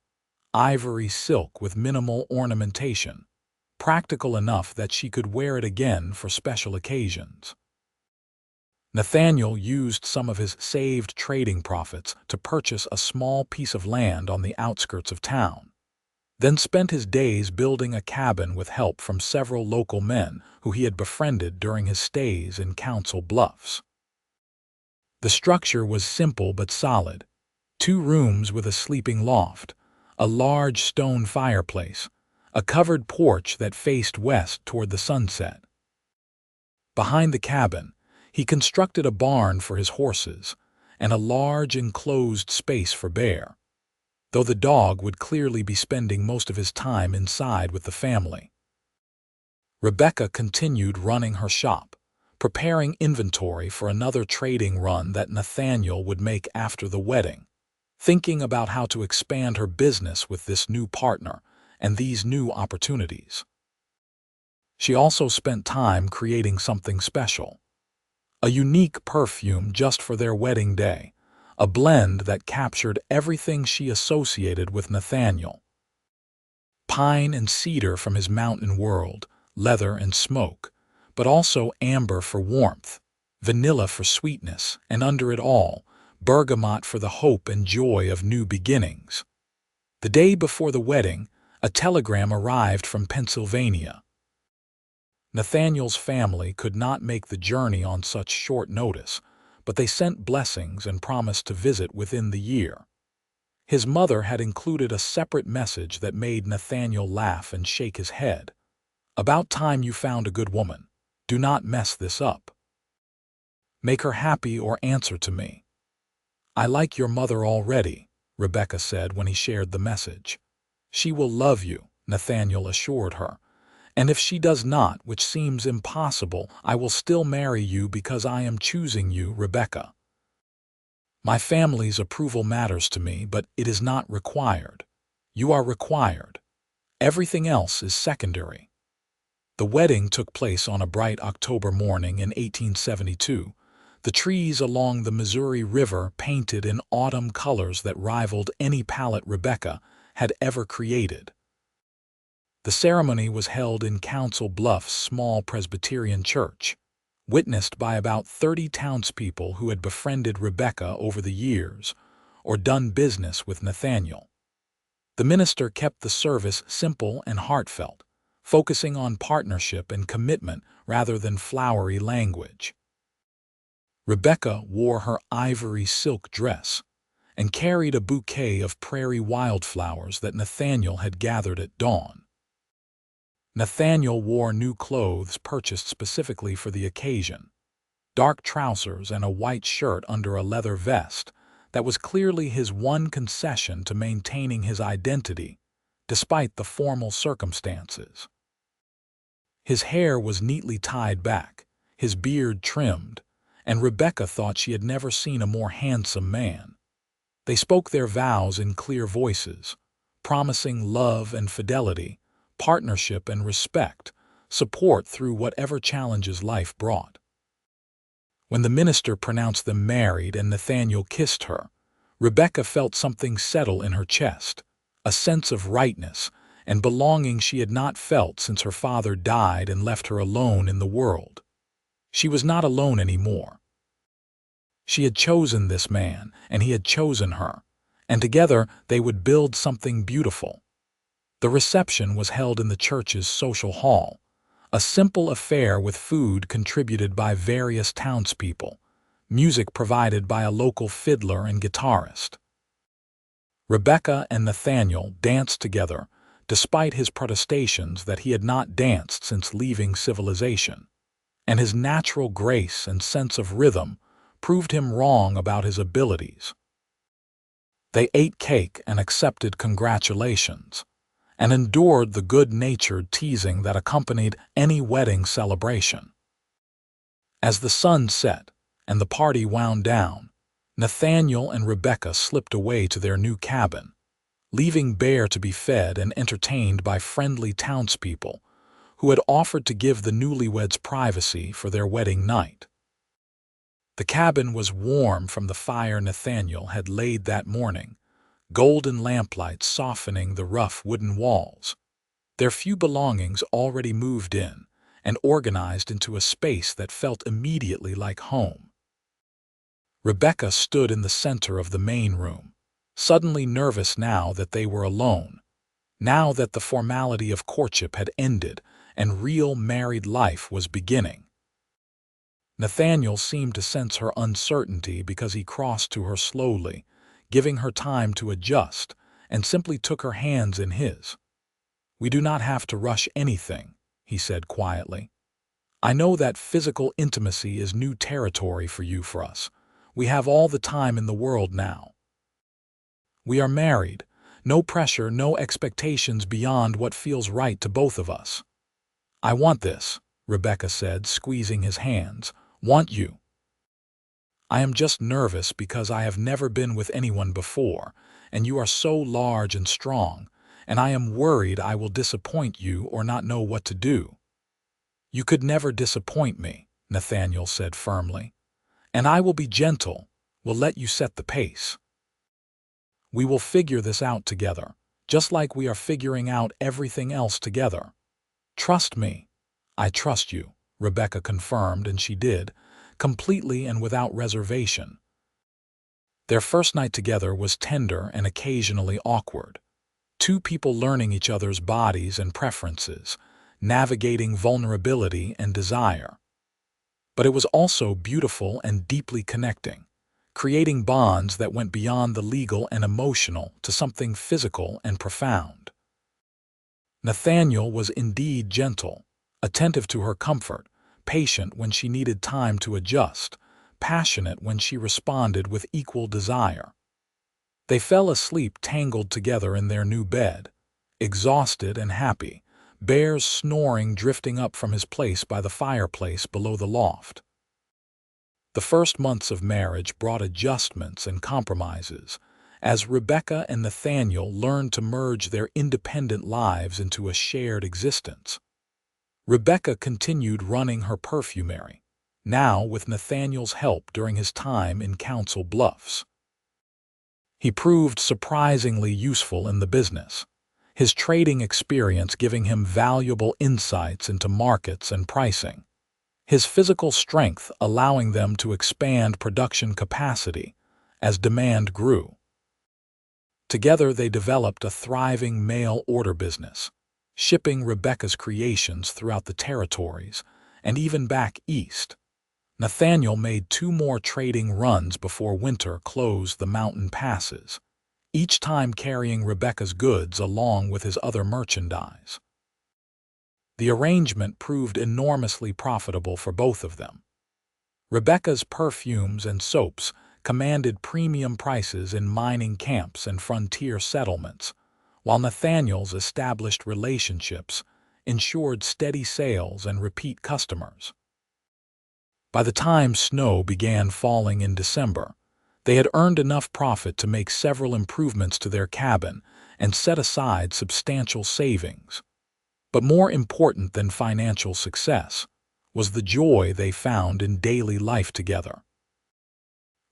ivory silk with minimal ornamentation, practical enough that she could wear it again for special occasions. Nathaniel used some of his saved trading profits to purchase a small piece of land on the outskirts of town, then spent his days building a cabin with help from several local men who he had befriended during his stays in Council Bluffs. The structure was simple but solid: 2 rooms with a sleeping loft, a large stone fireplace, a covered porch that faced west toward the sunset. Behind the cabin, he constructed a barn for his horses and a large enclosed space for Bear, though the dog would clearly be spending most of his time inside with the family. Rebecca continued running her shop, preparing inventory for another trading run that Nathaniel would make after the wedding, thinking about how to expand her business with this new partner and these new opportunities. She also spent time creating something special. A unique perfume just for their wedding day, a blend that captured everything she associated with Nathaniel. Pine and cedar from his mountain world, leather and smoke, but also amber for warmth, vanilla for sweetness, and under it all, bergamot for the hope and joy of new beginnings. The day before the wedding, a telegram arrived from Pennsylvania. Nathaniel's family could not make the journey on such short notice, but they sent blessings and promised to visit within the year. His mother had included a separate message that made Nathaniel laugh and shake his head. "About time you found a good woman. Do not mess this up. Make her happy or answer to me." "I like your mother already," Rebecca said when he shared the message. "She will love you," Nathaniel assured her. "And if she does not, which seems impossible, I will still marry you because I am choosing you, Rebecca. My family's approval matters to me, but it is not required. You are required. Everything else is secondary." The wedding took place on a bright October morning in 1872, the trees along the Missouri River painted in autumn colors that rivaled any palette Rebecca had ever created. The ceremony was held in Council Bluffs' small Presbyterian church, witnessed by about 30 townspeople who had befriended Rebecca over the years or done business with Nathaniel. The minister kept the service simple and heartfelt, focusing on partnership and commitment rather than flowery language. Rebecca wore her ivory silk dress and carried a bouquet of prairie wildflowers that Nathaniel had gathered at dawn. Nathaniel wore new clothes purchased specifically for the occasion, dark trousers and a white shirt under a leather vest that was clearly his one concession to maintaining his identity, despite the formal circumstances. His hair was neatly tied back, his beard trimmed, and Rebecca thought she had never seen a more handsome man. They spoke their vows in clear voices, promising love and fidelity, partnership and respect, support through whatever challenges life brought. When the minister pronounced them married and Nathaniel kissed her, Rebecca felt something settle in her chest, a sense of rightness and belonging she had not felt since her father died and left her alone in the world. She was not alone anymore. She had chosen this man, and he had chosen her, and together they would build something beautiful. The reception was held in the church's social hall, a simple affair with food contributed by various townspeople, music provided by a local fiddler and guitarist. Rebecca and Nathaniel danced together, despite his protestations that he had not danced since leaving civilization, and his natural grace and sense of rhythm proved him wrong about his abilities. They ate cake and accepted congratulations, and endured the good-natured teasing that accompanied any wedding celebration. As the sun set and the party wound down, Nathaniel and Rebecca slipped away to their new cabin, leaving Bear to be fed and entertained by friendly townspeople who had offered to give the newlyweds privacy for their wedding night. The cabin was warm from the fire Nathaniel had laid that morning, golden lamplight softening the rough wooden walls, their few belongings already moved in and organized into a space that felt immediately like home. Rebecca stood in the center of the main room, suddenly nervous now that they were alone, now that the formality of courtship had ended and real married life was beginning. Nathaniel seemed to sense her uncertainty because he crossed to her slowly, giving her time to adjust, and simply took her hands in his. "We do not have to rush anything," he said quietly. "I know that physical intimacy is new territory for us. We have all the time in the world now. We are married, no pressure, no expectations beyond what feels right to both of us." "I want this," Rebecca said, squeezing his hands. "Want you." "I am just nervous because I have never been with anyone before, and you are so large and strong, and I am worried I will disappoint you or not know what to do." "You could never disappoint me," Nathaniel said firmly. "And I will be gentle, will let you set the pace. We will figure this out together, just like we are figuring out everything else together. Trust me." "I trust you," Rebecca confirmed, and she did, completely and without reservation. Their first night together was tender and occasionally awkward. Two people learning each other's bodies and preferences, navigating vulnerability and desire. But it was also beautiful and deeply connecting, creating bonds that went beyond the legal and emotional to something physical and profound. Nathaniel was indeed gentle, attentive to her comfort, patient when she needed time to adjust, passionate when she responded with equal desire. They fell asleep tangled together in their new bed, exhausted and happy, Bear's snoring drifting up from his place by the fireplace below the loft. The first months of marriage brought adjustments and compromises, as Rebecca and Nathaniel learned to merge their independent lives into a shared existence. Rebecca continued running her perfumery, now with Nathaniel's help during his time in Council Bluffs. He proved surprisingly useful in the business, his trading experience giving him valuable insights into markets and pricing, his physical strength allowing them to expand production capacity as demand grew. Together they developed a thriving mail order business, shipping Rebecca's creations throughout the territories and even back east. Nathaniel made 2 more trading runs before winter closed the mountain passes, each time carrying Rebecca's goods along with his other merchandise. The arrangement proved enormously profitable for both of them. Rebecca's perfumes and soaps commanded premium prices in mining camps and frontier settlements, while Nathaniel's established relationships ensured steady sales and repeat customers. By the time snow began falling in December, they had earned enough profit to make several improvements to their cabin and set aside substantial savings. But more important than financial success was the joy they found in daily life together.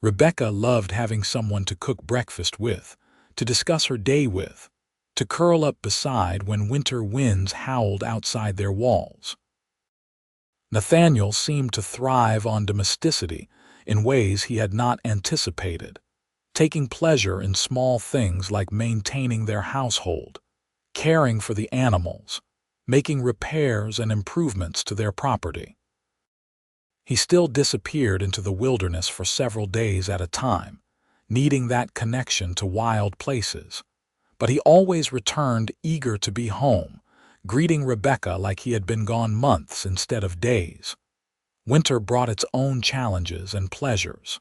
Rebecca loved having someone to cook breakfast with, to discuss her day with, to curl up beside when winter winds howled outside their walls. Nathaniel seemed to thrive on domesticity in ways he had not anticipated, taking pleasure in small things like maintaining their household, caring for the animals, making repairs and improvements to their property. He still disappeared into the wilderness for several days at a time, needing that connection to wild places, but he always returned eager to be home, greeting Rebecca like he had been gone months instead of days. Winter brought its own challenges and pleasures.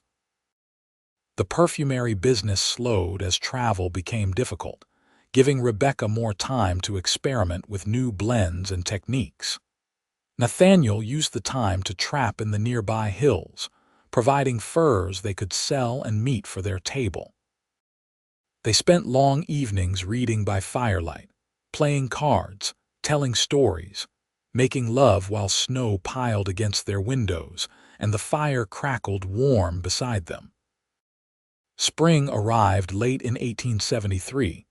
The perfumery business slowed as travel became difficult, giving Rebecca more time to experiment with new blends and techniques. Nathaniel used the time to trap in the nearby hills, providing furs they could sell and meat for their table. They spent long evenings reading by firelight, playing cards, telling stories, making love while snow piled against their windows and the fire crackled warm beside them. Spring arrived late in 1873,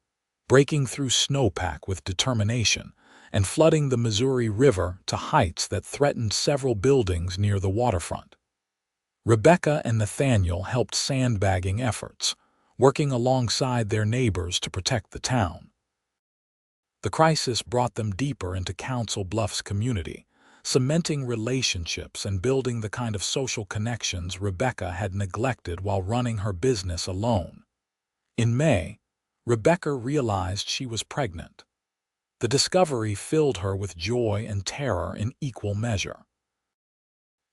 breaking through snowpack with determination and flooding the Missouri River to heights that threatened several buildings near the waterfront. Rebecca and Nathaniel helped sandbagging efforts, working alongside their neighbors to protect the town. The crisis brought them deeper into Council Bluffs community, cementing relationships and building the kind of social connections Rebecca had neglected while running her business alone. In May, Rebecca realized she was pregnant. The discovery filled her with joy and terror in equal measure.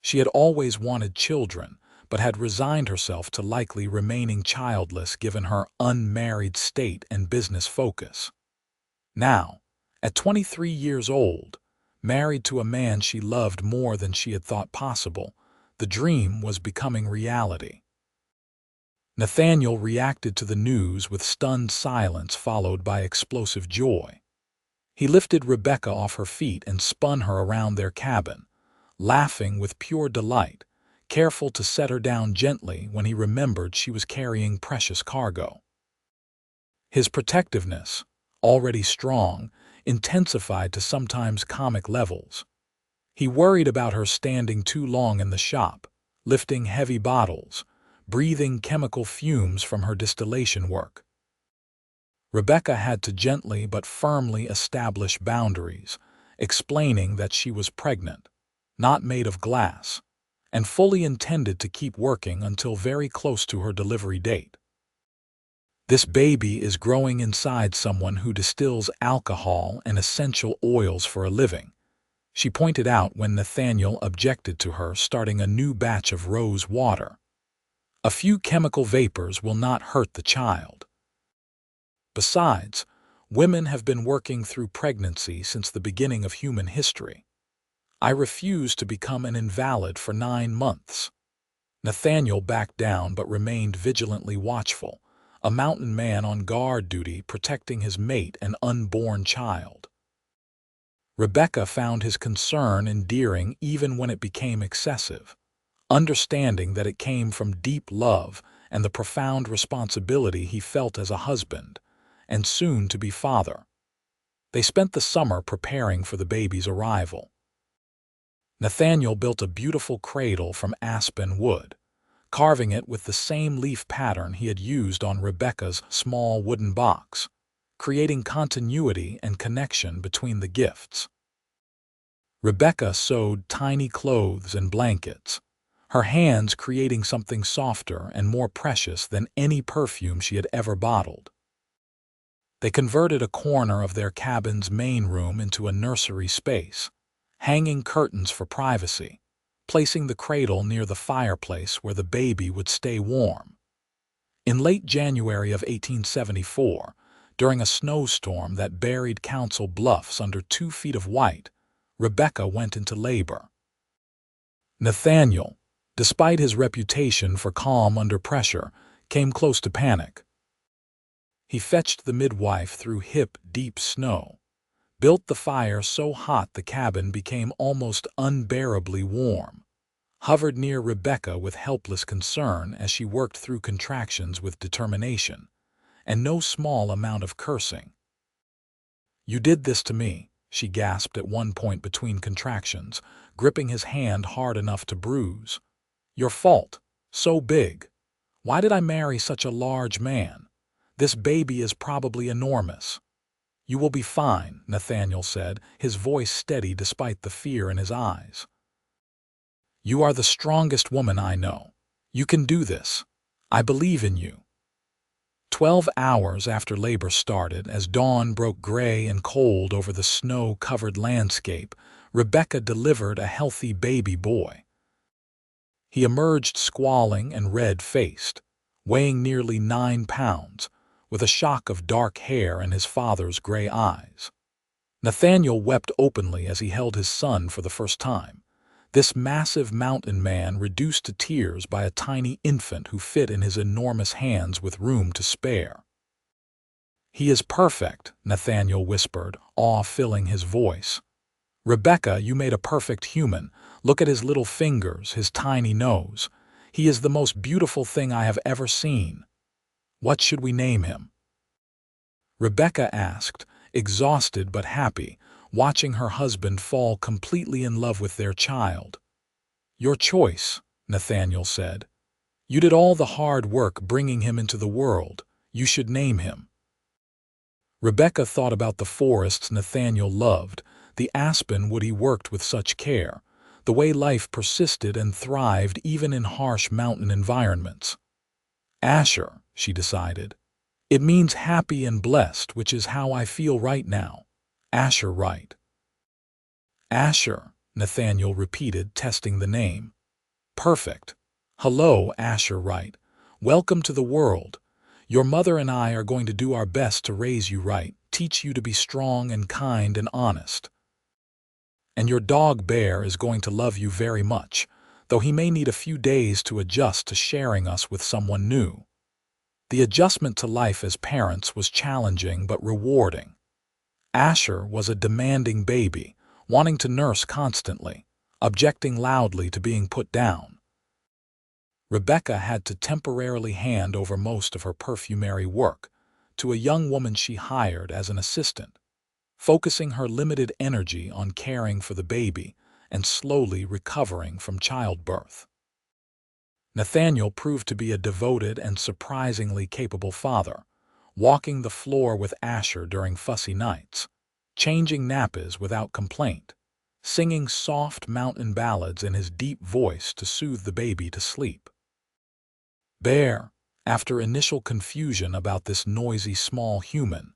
She had always wanted children, but had resigned herself to likely remaining childless given her unmarried state and business focus. Now, at 23 years old, married to a man she loved more than she had thought possible, the dream was becoming reality. Nathaniel reacted to the news with stunned silence followed by explosive joy. He lifted Rebecca off her feet and spun her around their cabin, laughing with pure delight, careful to set her down gently when he remembered she was carrying precious cargo. His protectiveness, already strong, intensified to sometimes comic levels. He worried about her standing too long in the shop, lifting heavy bottles, breathing chemical fumes from her distillation work. Rebecca had to gently but firmly establish boundaries, explaining that she was pregnant, not made of glass, and fully intended to keep working until very close to her delivery date. This baby is growing inside someone who distills alcohol and essential oils for a living, she pointed out when Nathaniel objected to her starting a new batch of rose water. A few chemical vapors will not hurt the child. Besides, women have been working through pregnancy since the beginning of human history. I refused to become an invalid for 9 months. Nathaniel backed down but remained vigilantly watchful, a mountain man on guard duty protecting his mate and unborn child. Rebecca found his concern endearing even when it became excessive, understanding that it came from deep love and the profound responsibility he felt as a husband, and soon to be father. They spent the summer preparing for the baby's arrival. Nathaniel built a beautiful cradle from aspen wood, carving it with the same leaf pattern he had used on Rebecca's small wooden box, creating continuity and connection between the gifts. Rebecca sewed tiny clothes and blankets, her hands creating something softer and more precious than any perfume she had ever bottled. They converted a corner of their cabin's main room into a nursery space, hanging curtains for privacy, placing the cradle near the fireplace where the baby would stay warm. In late January of 1874, during a snowstorm that buried Council Bluffs under 2 feet of white, Rebecca went into labor. Nathaniel, despite his reputation for calm under pressure, came close to panic. He fetched the midwife through hip-deep snow, built the fire so hot the cabin became almost unbearably warm, hovered near Rebecca with helpless concern as she worked through contractions with determination, and no small amount of cursing. "You did this to me," she gasped at one point between contractions, gripping his hand hard enough to bruise. "Your fault. So big. Why did I marry such a large man? This baby is probably enormous." "You will be fine," Nathaniel said, his voice steady despite the fear in his eyes. "You are the strongest woman I know. You can do this. I believe in you." 12 hours after labor started, as dawn broke gray and cold over the snow-covered landscape, Rebecca delivered a healthy baby boy. He emerged squalling and red-faced, weighing nearly 9 pounds, with a shock of dark hair in his father's gray eyes. Nathaniel wept openly as he held his son for the first time. This massive mountain man reduced to tears by a tiny infant who fit in his enormous hands with room to spare. "He is perfect," Nathaniel whispered, awe filling his voice. "Rebecca, you made a perfect human. Look at his little fingers, his tiny nose. He is the most beautiful thing I have ever seen. What should we name him?" Rebecca asked, exhausted but happy, watching her husband fall completely in love with their child. "Your choice," Nathaniel said. "You did all the hard work bringing him into the world. You should name him." Rebecca thought about the forests Nathaniel loved, the aspen wood he worked with such care, the way life persisted and thrived even in harsh mountain environments. "Asher," she decided. "It means happy and blessed, which is how I feel right now. Asher Wright." "Asher," Nathaniel repeated, testing the name. "Perfect. Hello, Asher Wright. Welcome to the world. Your mother and I are going to do our best to raise you right, teach you to be strong and kind and honest. And your dog Bear is going to love you very much, though he may need a few days to adjust to sharing us with someone new." The adjustment to life as parents was challenging but rewarding. Asher was a demanding baby, wanting to nurse constantly, objecting loudly to being put down. Rebecca had to temporarily hand over most of her perfumery work to a young woman she hired as an assistant, focusing her limited energy on caring for the baby and slowly recovering from childbirth. Nathaniel proved to be a devoted and surprisingly capable father, walking the floor with Asher during fussy nights, changing nappies without complaint, singing soft mountain ballads in his deep voice to soothe the baby to sleep. Bear, after initial confusion about this noisy small human,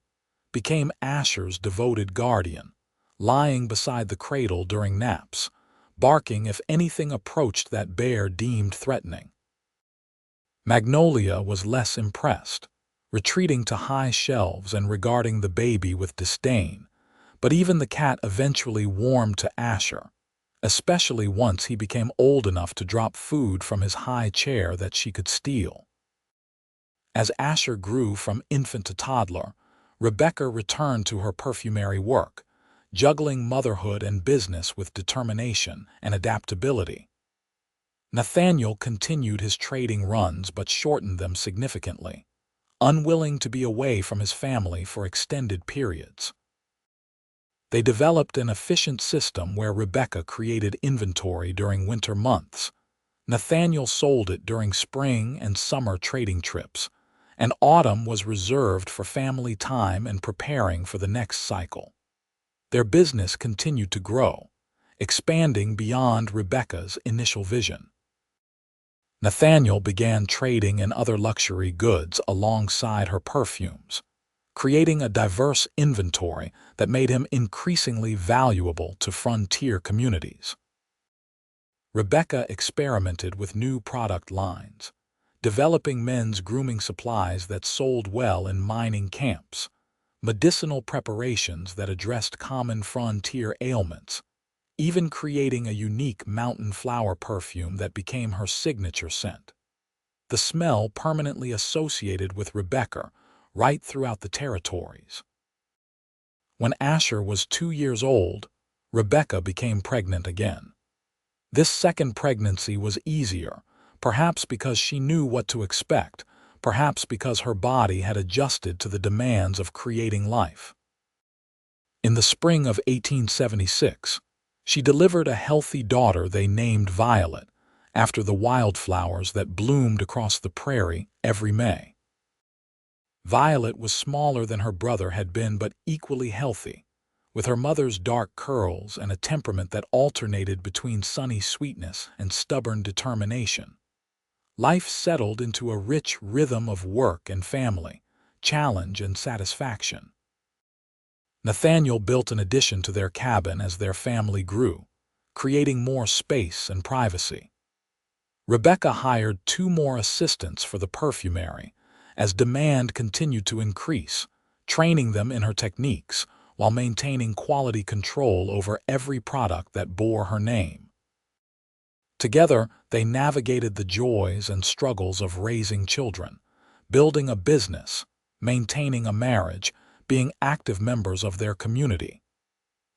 became Asher's devoted guardian, lying beside the cradle during naps, barking if anything approached that Bear deemed threatening. Magnolia was less impressed, retreating to high shelves and regarding the baby with disdain, but even the cat eventually warmed to Asher, especially once he became old enough to drop food from his high chair that she could steal. As Asher grew from infant to toddler, Rebecca returned to her perfumery work, juggling motherhood and business with determination and adaptability. Nathaniel continued his trading runs but shortened them significantly, unwilling to be away from his family for extended periods. They developed an efficient system where Rebecca created inventory during winter months, Nathaniel sold it during spring and summer trading trips, and autumn was reserved for family time and preparing for the next cycle. Their business continued to grow, expanding beyond Rebecca's initial vision. Nathaniel began trading in other luxury goods alongside her perfumes, creating a diverse inventory that made him increasingly valuable to frontier communities. Rebecca experimented with new product lines, developing men's grooming supplies that sold well in mining camps, medicinal preparations that addressed common frontier ailments, even creating a unique mountain flower perfume that became her signature scent. The smell permanently associated with Rebecca right throughout the territories. When Asher was 2 years old, Rebecca became pregnant again. This second pregnancy was easier, perhaps because she knew what to expect, perhaps because her body had adjusted to the demands of creating life. In the spring of 1876, she delivered a healthy daughter they named Violet, after the wildflowers that bloomed across the prairie every May. Violet was smaller than her brother had been, but equally healthy, with her mother's dark curls and a temperament that alternated between sunny sweetness and stubborn determination. Life settled into a rich rhythm of work and family, challenge and satisfaction. Nathaniel built an addition to their cabin as their family grew, creating more space and privacy. Rebecca hired 2 more assistants for the perfumery as demand continued to increase, training them in her techniques while maintaining quality control over every product that bore her name. Together, they navigated the joys and struggles of raising children, building a business, maintaining a marriage, being active members of their community.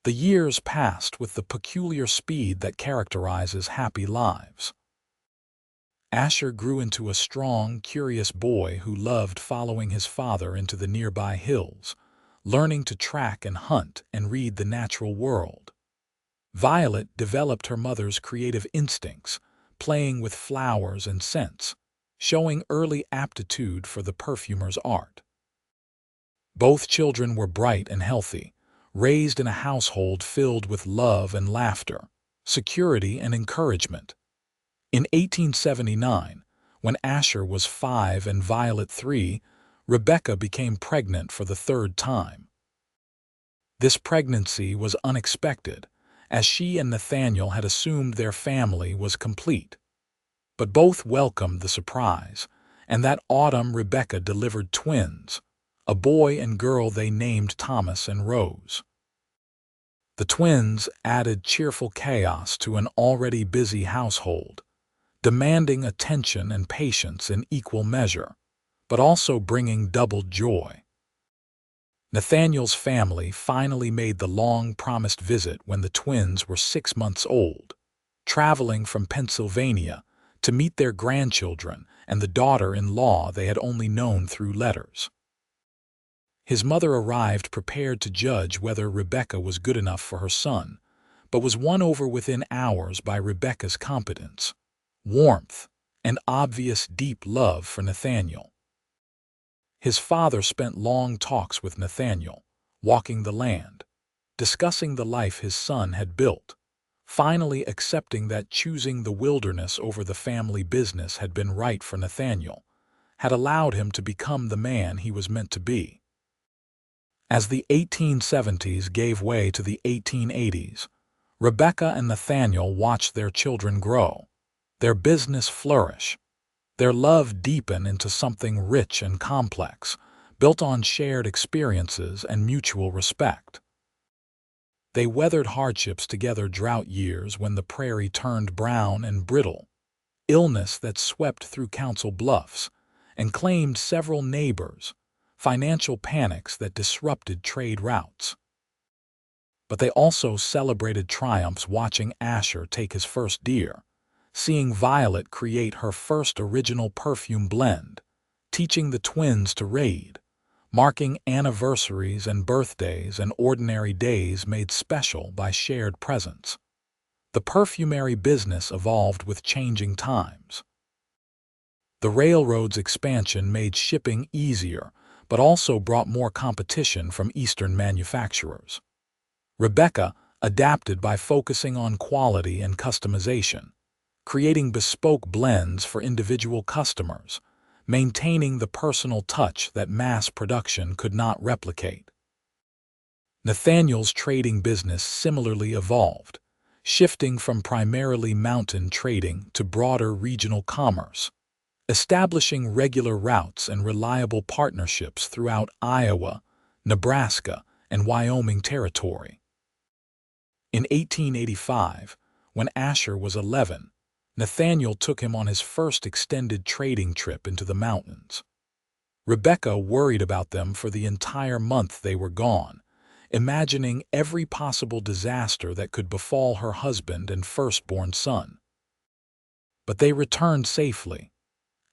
The years passed with the peculiar speed that characterizes happy lives. Asher grew into a strong, curious boy who loved following his father into the nearby hills, learning to track and hunt and read the natural world. Violet developed her mother's creative instincts, playing with flowers and scents, showing early aptitude for the perfumer's art. Both children were bright and healthy, raised in a household filled with love and laughter, security and encouragement. In 1879, when Asher was 5 and Violet 3, Rebecca became pregnant for the 3rd time. This pregnancy was unexpected, as she and Nathaniel had assumed their family was complete. But both welcomed the surprise, and that autumn Rebecca delivered twins, a boy and girl they named Thomas and Rose. The twins added cheerful chaos to an already busy household, demanding attention and patience in equal measure, but also bringing doubled joy. Nathaniel's family finally made the long-promised visit when the twins were 6 months old, traveling from Pennsylvania to meet their grandchildren and the daughter-in-law they had only known through letters. His mother arrived prepared to judge whether Rebecca was good enough for her son, but was won over within hours by Rebecca's competence, warmth, and obvious deep love for Nathaniel. His father spent long talks with Nathaniel, walking the land, discussing the life his son had built, finally accepting that choosing the wilderness over the family business had been right for Nathaniel, had allowed him to become the man he was meant to be. As the 1870s gave way to the 1880s, Rebecca and Nathaniel watched their children grow, their business flourish, their love deepen into something rich and complex, built on shared experiences and mutual respect. They weathered hardships together: drought years when the prairie turned brown and brittle, illness that swept through Council Bluffs and claimed several neighbors, financial panics that disrupted trade routes. But they also celebrated triumphs: watching Asher take his first deer, seeing Violet create her first original perfume blend, teaching the twins to raid, marking anniversaries and birthdays and ordinary days made special by shared presence. The perfumery business evolved with changing times. The railroad's expansion made shipping easier, but also brought more competition from Eastern manufacturers. Rebecca adapted by focusing on quality and customization, creating bespoke blends for individual customers, maintaining the personal touch that mass production could not replicate. Nathaniel's trading business similarly evolved, shifting from primarily mountain trading to broader regional commerce, establishing regular routes and reliable partnerships throughout Iowa, Nebraska, and Wyoming territory. In 1885, when Asher was 11, Nathaniel took him on his first extended trading trip into the mountains. Rebecca worried about them for the entire month they were gone, imagining every possible disaster that could befall her husband and firstborn son. But they returned safely,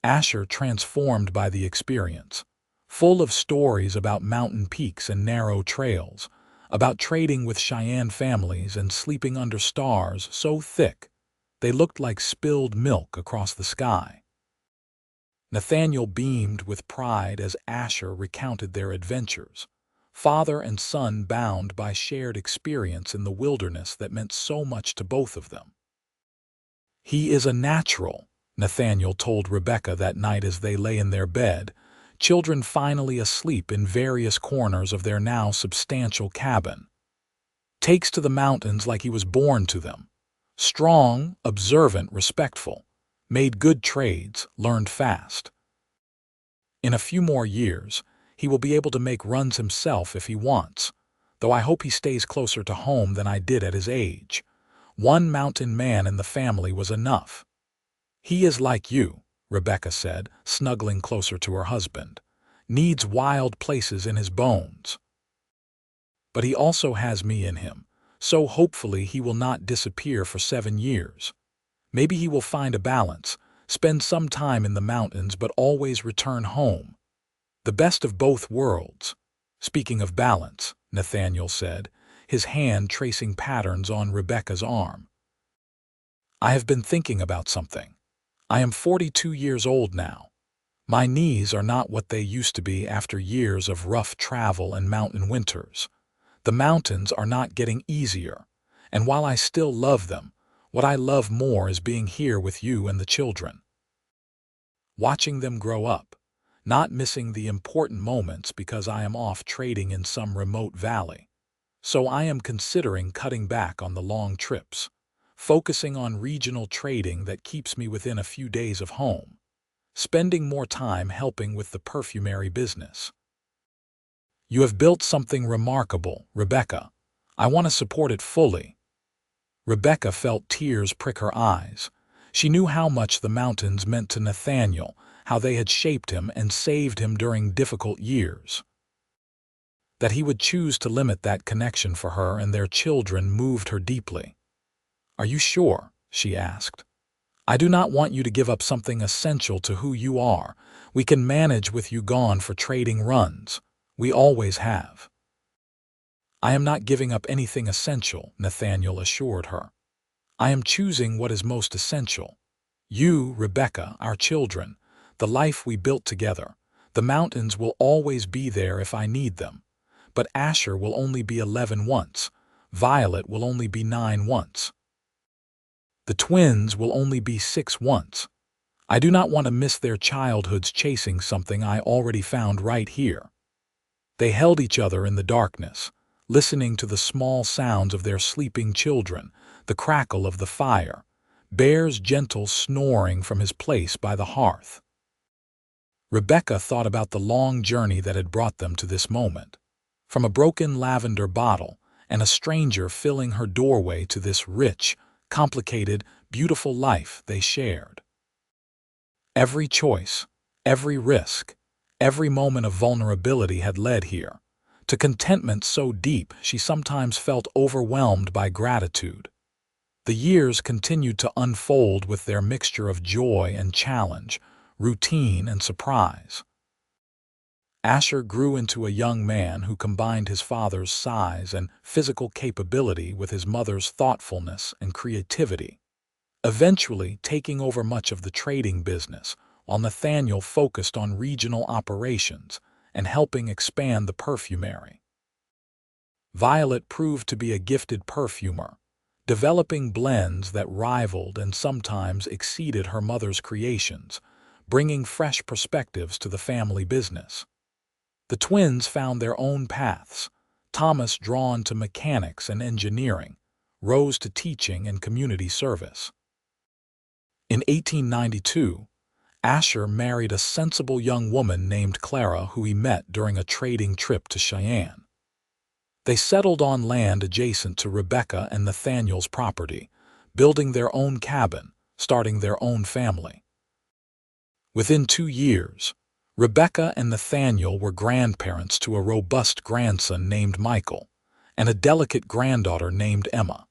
Asher transformed by the experience, full of stories about mountain peaks and narrow trails, about trading with Cheyenne families and sleeping under stars so thick they looked like spilled milk across the sky. Nathaniel beamed with pride as Asher recounted their adventures, father and son bound by shared experience in the wilderness that meant so much to both of them. "He is a natural," Nathaniel told Rebecca that night as they lay in their bed, children finally asleep in various corners of their now substantial cabin. "Takes to the mountains like he was born to them. Strong, observant, respectful. Made good trades, learned fast. In a few more years, he will be able to make runs himself if he wants, though I hope he stays closer to home than I did at his age. One mountain man in the family was enough." "He is like you," Rebecca said, snuggling closer to her husband. "Needs wild places in his bones. But he also has me in him, so hopefully he will not disappear for 7 years. Maybe he will find a balance, spend some time in the mountains but always return home. The best of both worlds." "Speaking of balance," Nathaniel said, his hand tracing patterns on Rebecca's arm. "I have been thinking about something. I am 42 years old now. My knees are not what they used to be after years of rough travel and mountain winters. The mountains are not getting easier, and while I still love them, what I love more is being here with you and the children. Watching them grow up, not missing the important moments because I am off trading in some remote valley. So I am considering cutting back on the long trips, focusing on regional trading that keeps me within a few days of home, spending more time helping with the perfumery business." "You have built something remarkable, Rebecca. I want to support it fully." Rebecca felt tears prick her eyes. She knew how much the mountains meant to Nathaniel, how they had shaped him and saved him during difficult years. That he would choose to limit that connection for her and their children moved her deeply. "Are you sure?" she asked. "I do not want you to give up something essential to who you are. We can manage with you gone for trading runs. We always have." "I am not giving up anything essential," Nathaniel assured her. "I am choosing what is most essential. You, Rebecca, our children, the life we built together. The mountains will always be there if I need them. But Asher will only be 11 once. Violet will only be 9 once. The twins will only be 6 once. I do not want to miss their childhoods chasing something I already found right here." They held each other in the darkness, listening to the small sounds of their sleeping children, the crackle of the fire, Bear's gentle snoring from his place by the hearth. Rebecca thought about the long journey that had brought them to this moment. From a broken lavender bottle and a stranger filling her doorway to this rich, complicated, beautiful life they shared. Every choice, every risk, every moment of vulnerability had led here, to contentment so deep she sometimes felt overwhelmed by gratitude. The years continued to unfold with their mixture of joy and challenge, routine and surprise. Asher grew into a young man who combined his father's size and physical capability with his mother's thoughtfulness and creativity, eventually taking over much of the trading business, while Nathaniel focused on regional operations and helping expand the perfumery. Violet proved to be a gifted perfumer, developing blends that rivaled and sometimes exceeded her mother's creations, bringing fresh perspectives to the family business. The twins found their own paths, Thomas drawn to mechanics and engineering, Rose to teaching and community service. In 1892, Asher married a sensible young woman named Clara who he met during a trading trip to Cheyenne. They settled on land adjacent to Rebecca and Nathaniel's property, building their own cabin, starting their own family. Within 2 years, Rebecca and Nathaniel were grandparents to a robust grandson named Michael, and a delicate granddaughter named Emma.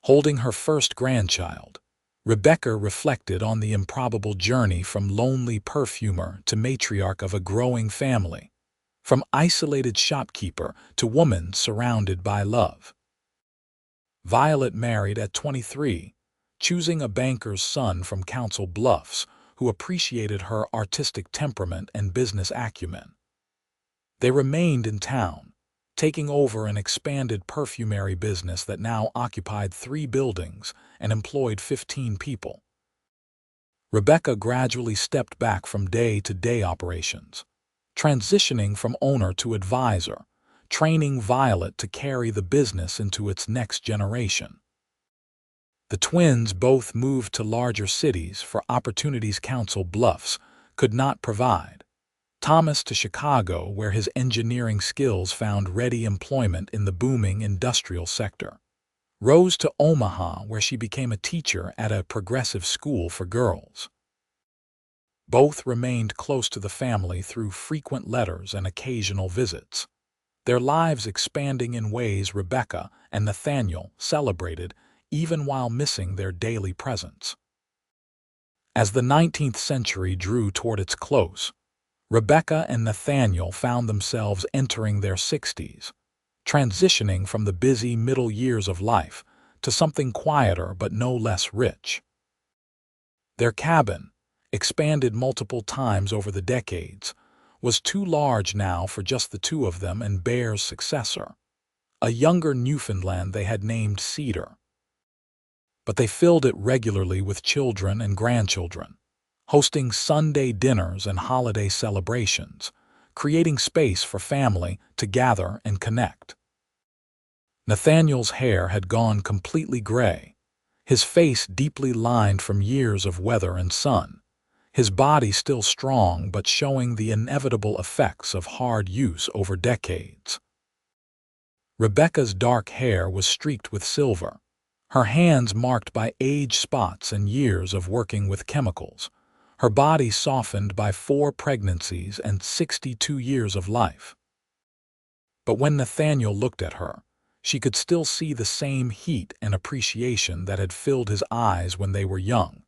Holding her first grandchild, Rebecca reflected on the improbable journey from lonely perfumer to matriarch of a growing family, from isolated shopkeeper to woman surrounded by love. Violet married at 23, choosing a banker's son from Council Bluffs who appreciated her artistic temperament and business acumen. They remained in town, taking over an expanded perfumery business that now occupied 3 buildings and employed 15 people. Rebecca gradually stepped back from day-to-day operations, transitioning from owner to advisor, training Violet to carry the business into its next generation. The twins both moved to larger cities for opportunities Council Bluffs could not provide. Thomas to Chicago, where his engineering skills found ready employment in the booming industrial sector. Rose to Omaha, where she became a teacher at a progressive school for girls. Both remained close to the family through frequent letters and occasional visits, their lives expanding in ways Rebecca and Nathaniel celebrated even while missing their daily presence. As the 19th century drew toward its close, Rebecca and Nathaniel found themselves entering their 60s, transitioning from the busy middle years of life to something quieter but no less rich. Their cabin, expanded multiple times over the decades, was too large now for just the two of them and Bear's successor, a younger Newfoundland they had named Cedar. But they filled it regularly with children and grandchildren, hosting Sunday dinners and holiday celebrations, creating space for family to gather and connect. Nathaniel's hair had gone completely gray, his face deeply lined from years of weather and sun, his body still strong but showing the inevitable effects of hard use over decades. Rebecca's dark hair was streaked with silver, her hands marked by age spots and years of working with chemicals, her body softened by 4 pregnancies and 62 years of life. But when Nathaniel looked at her, she could still see the same heat and appreciation that had filled his eyes when they were young.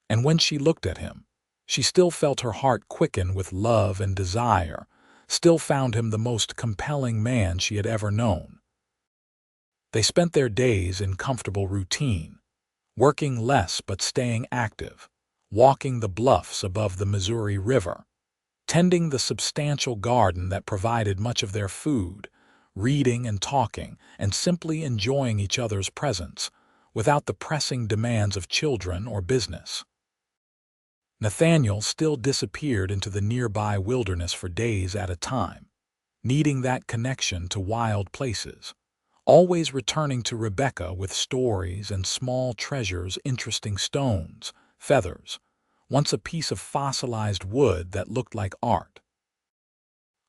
And when she looked at him, she still felt her heart quicken with love and desire, still found him the most compelling man she had ever known. They spent their days in comfortable routine, working less but staying active, walking the bluffs above the Missouri River, tending the substantial garden that provided much of their food, reading and talking, and simply enjoying each other's presence, without the pressing demands of children or business. Nathaniel still disappeared into the nearby wilderness for days at a time, needing that connection to wild places, always returning to Rebecca with stories and small treasures, interesting stones, feathers, once a piece of fossilized wood that looked like art.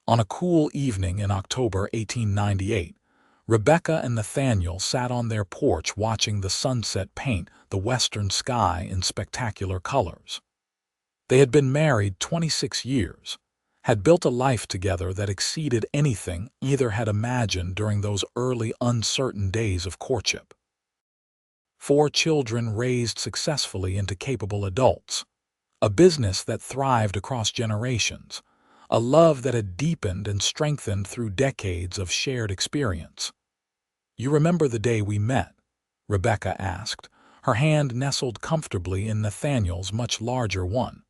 On a cool evening in October 1898, Rebecca and Nathaniel sat on their porch watching the sunset paint the western sky in spectacular colors. They had been married 26 years, had built a life together that exceeded anything either had imagined during those early uncertain days of courtship. 4 children raised successfully into capable adults, a business that thrived across generations, a love that had deepened and strengthened through decades of shared experience. "You remember the day we met?" Rebecca asked, her hand nestled comfortably in Nathaniel's much larger one.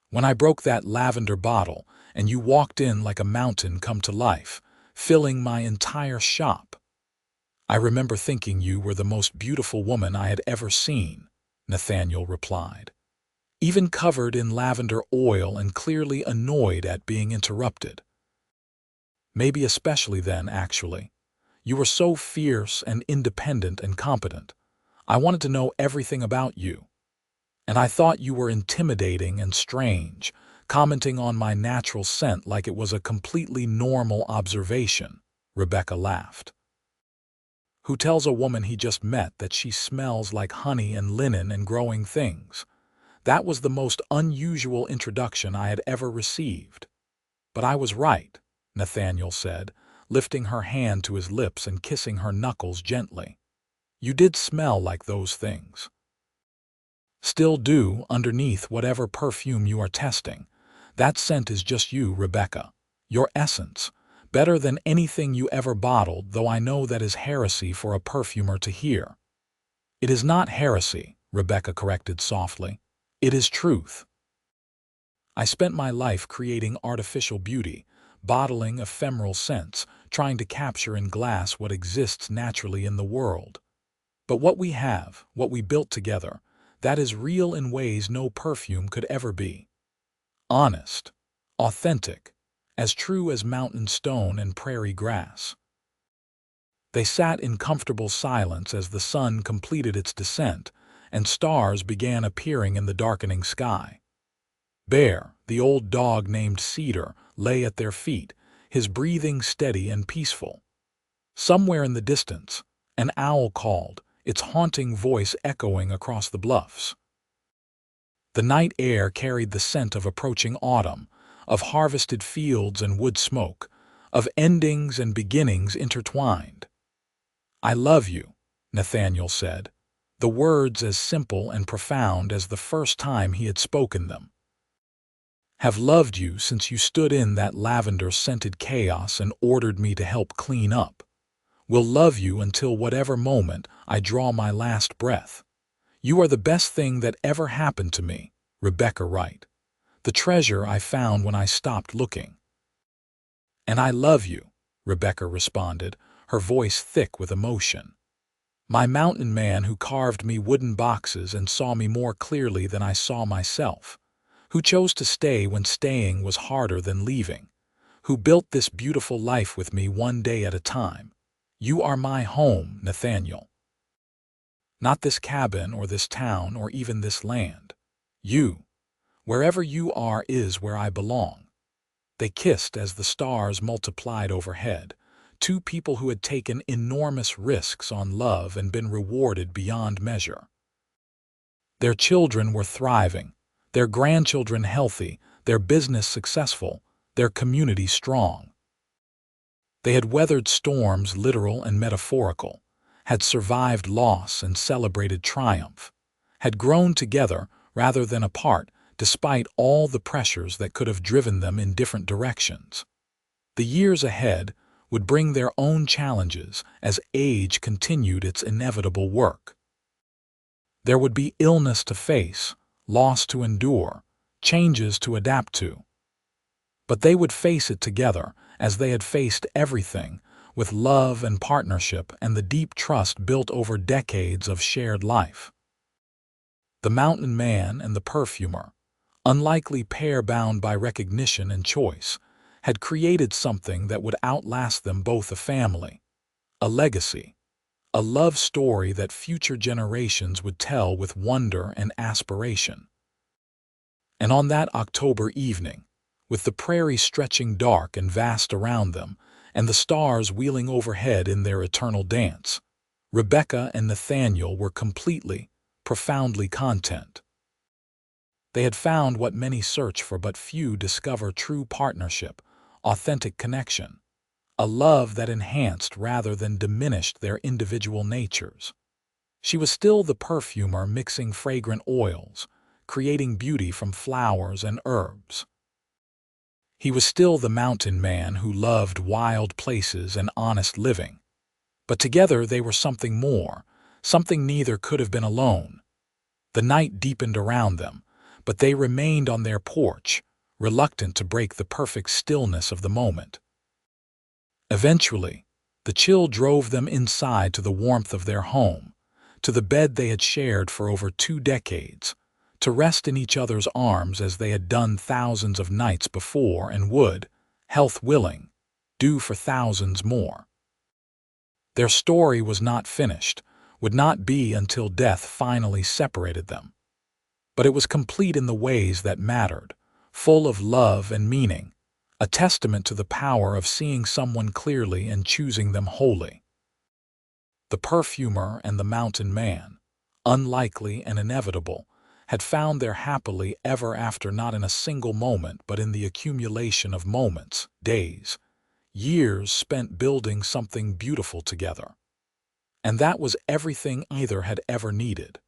"When I broke that lavender bottle and you walked in like a mountain come to life, filling my entire shop. I remember thinking you were the most beautiful woman I had ever seen," Nathaniel replied, even covered in lavender oil and clearly annoyed at being interrupted. "Maybe especially then, actually. You were so fierce and independent and competent. I wanted to know everything about you. And I thought you were intimidating and strange, commenting on my natural scent like it was a completely normal observation," Rebecca laughed. "Who tells a woman he just met that she smells like honey and linen and growing things? That was the most unusual introduction I had ever received." "But I was right," Nathaniel said, lifting her hand to his lips and kissing her knuckles gently. "You did smell like those things. Still do, underneath whatever perfume you are testing. That scent is just you, Rebecca. Your essence. Better than anything you ever bottled, though I know that is heresy for a perfumer to hear." "It is not heresy," Rebecca corrected softly. "It is truth. I spent my life creating artificial beauty, bottling ephemeral scents, trying to capture in glass what exists naturally in the world. But what we have, what we built together, that is real in ways no perfume could ever be. Honest, authentic, as true as mountain stone and prairie grass." They sat in comfortable silence as the sun completed its descent and stars began appearing in the darkening sky. Bear, the old dog named Cedar, lay at their feet, his breathing steady and peaceful. Somewhere in the distance, an owl called, its haunting voice echoing across the bluffs. The night air carried the scent of approaching autumn, of harvested fields and wood smoke, of endings and beginnings intertwined. "I love you," Nathaniel said, the words as simple and profound as the first time he had spoken them. "Have loved you since you stood in that lavender-scented chaos and ordered me to help clean up. Will love you until whatever moment I draw my last breath. You are the best thing that ever happened to me, Rebecca Wright. The treasure I found when I stopped looking." "And I love you," Rebecca responded, her voice thick with emotion. "My mountain man who carved me wooden boxes and saw me more clearly than I saw myself, who chose to stay when staying was harder than leaving, who built this beautiful life with me one day at a time. You are my home, Nathaniel. Not this cabin or this town or even this land. You, wherever you are, is where I belong." They kissed as the stars multiplied overhead, two people who had taken enormous risks on love and been rewarded beyond measure. Their children were thriving, their grandchildren healthy, their business successful, their community strong. They had weathered storms literal and metaphorical, had survived loss and celebrated triumph, had grown together rather than apart despite all the pressures that could have driven them in different directions. The years ahead would bring their own challenges as age continued its inevitable work. There would be illness to face, loss to endure, changes to adapt to. But they would face it together as they had faced everything, with love and partnership and the deep trust built over decades of shared life. The mountain man and the perfumer, unlikely pair bound by recognition and choice, had created something that would outlast them both: a family, a legacy, a love story that future generations would tell with wonder and aspiration. And on that October evening, with the prairie stretching dark and vast around them, and the stars wheeling overhead in their eternal dance, Rebecca and Nathaniel were completely, profoundly content. They had found what many search for but few discover: true partnership, authentic connection, a love that enhanced rather than diminished their individual natures. She was still the perfumer mixing fragrant oils, creating beauty from flowers and herbs. He was still the mountain man who loved wild places and honest living. But together they were something more, something neither could have been alone. The night deepened around them, but they remained on their porch, reluctant to break the perfect stillness of the moment. Eventually, the chill drove them inside to the warmth of their home, to the bed they had shared for over 2 decades, to rest in each other's arms as they had done thousands of nights before and would, health willing, do for thousands more. Their story was not finished, would not be until death finally separated them. But it was complete in the ways that mattered, full of love and meaning, a testament to the power of seeing someone clearly and choosing them wholly. The perfumer and the mountain man, unlikely and inevitable, had found their happily ever after not in a single moment but in the accumulation of moments, days, Years spent building something beautiful together. And that was everything either had ever needed.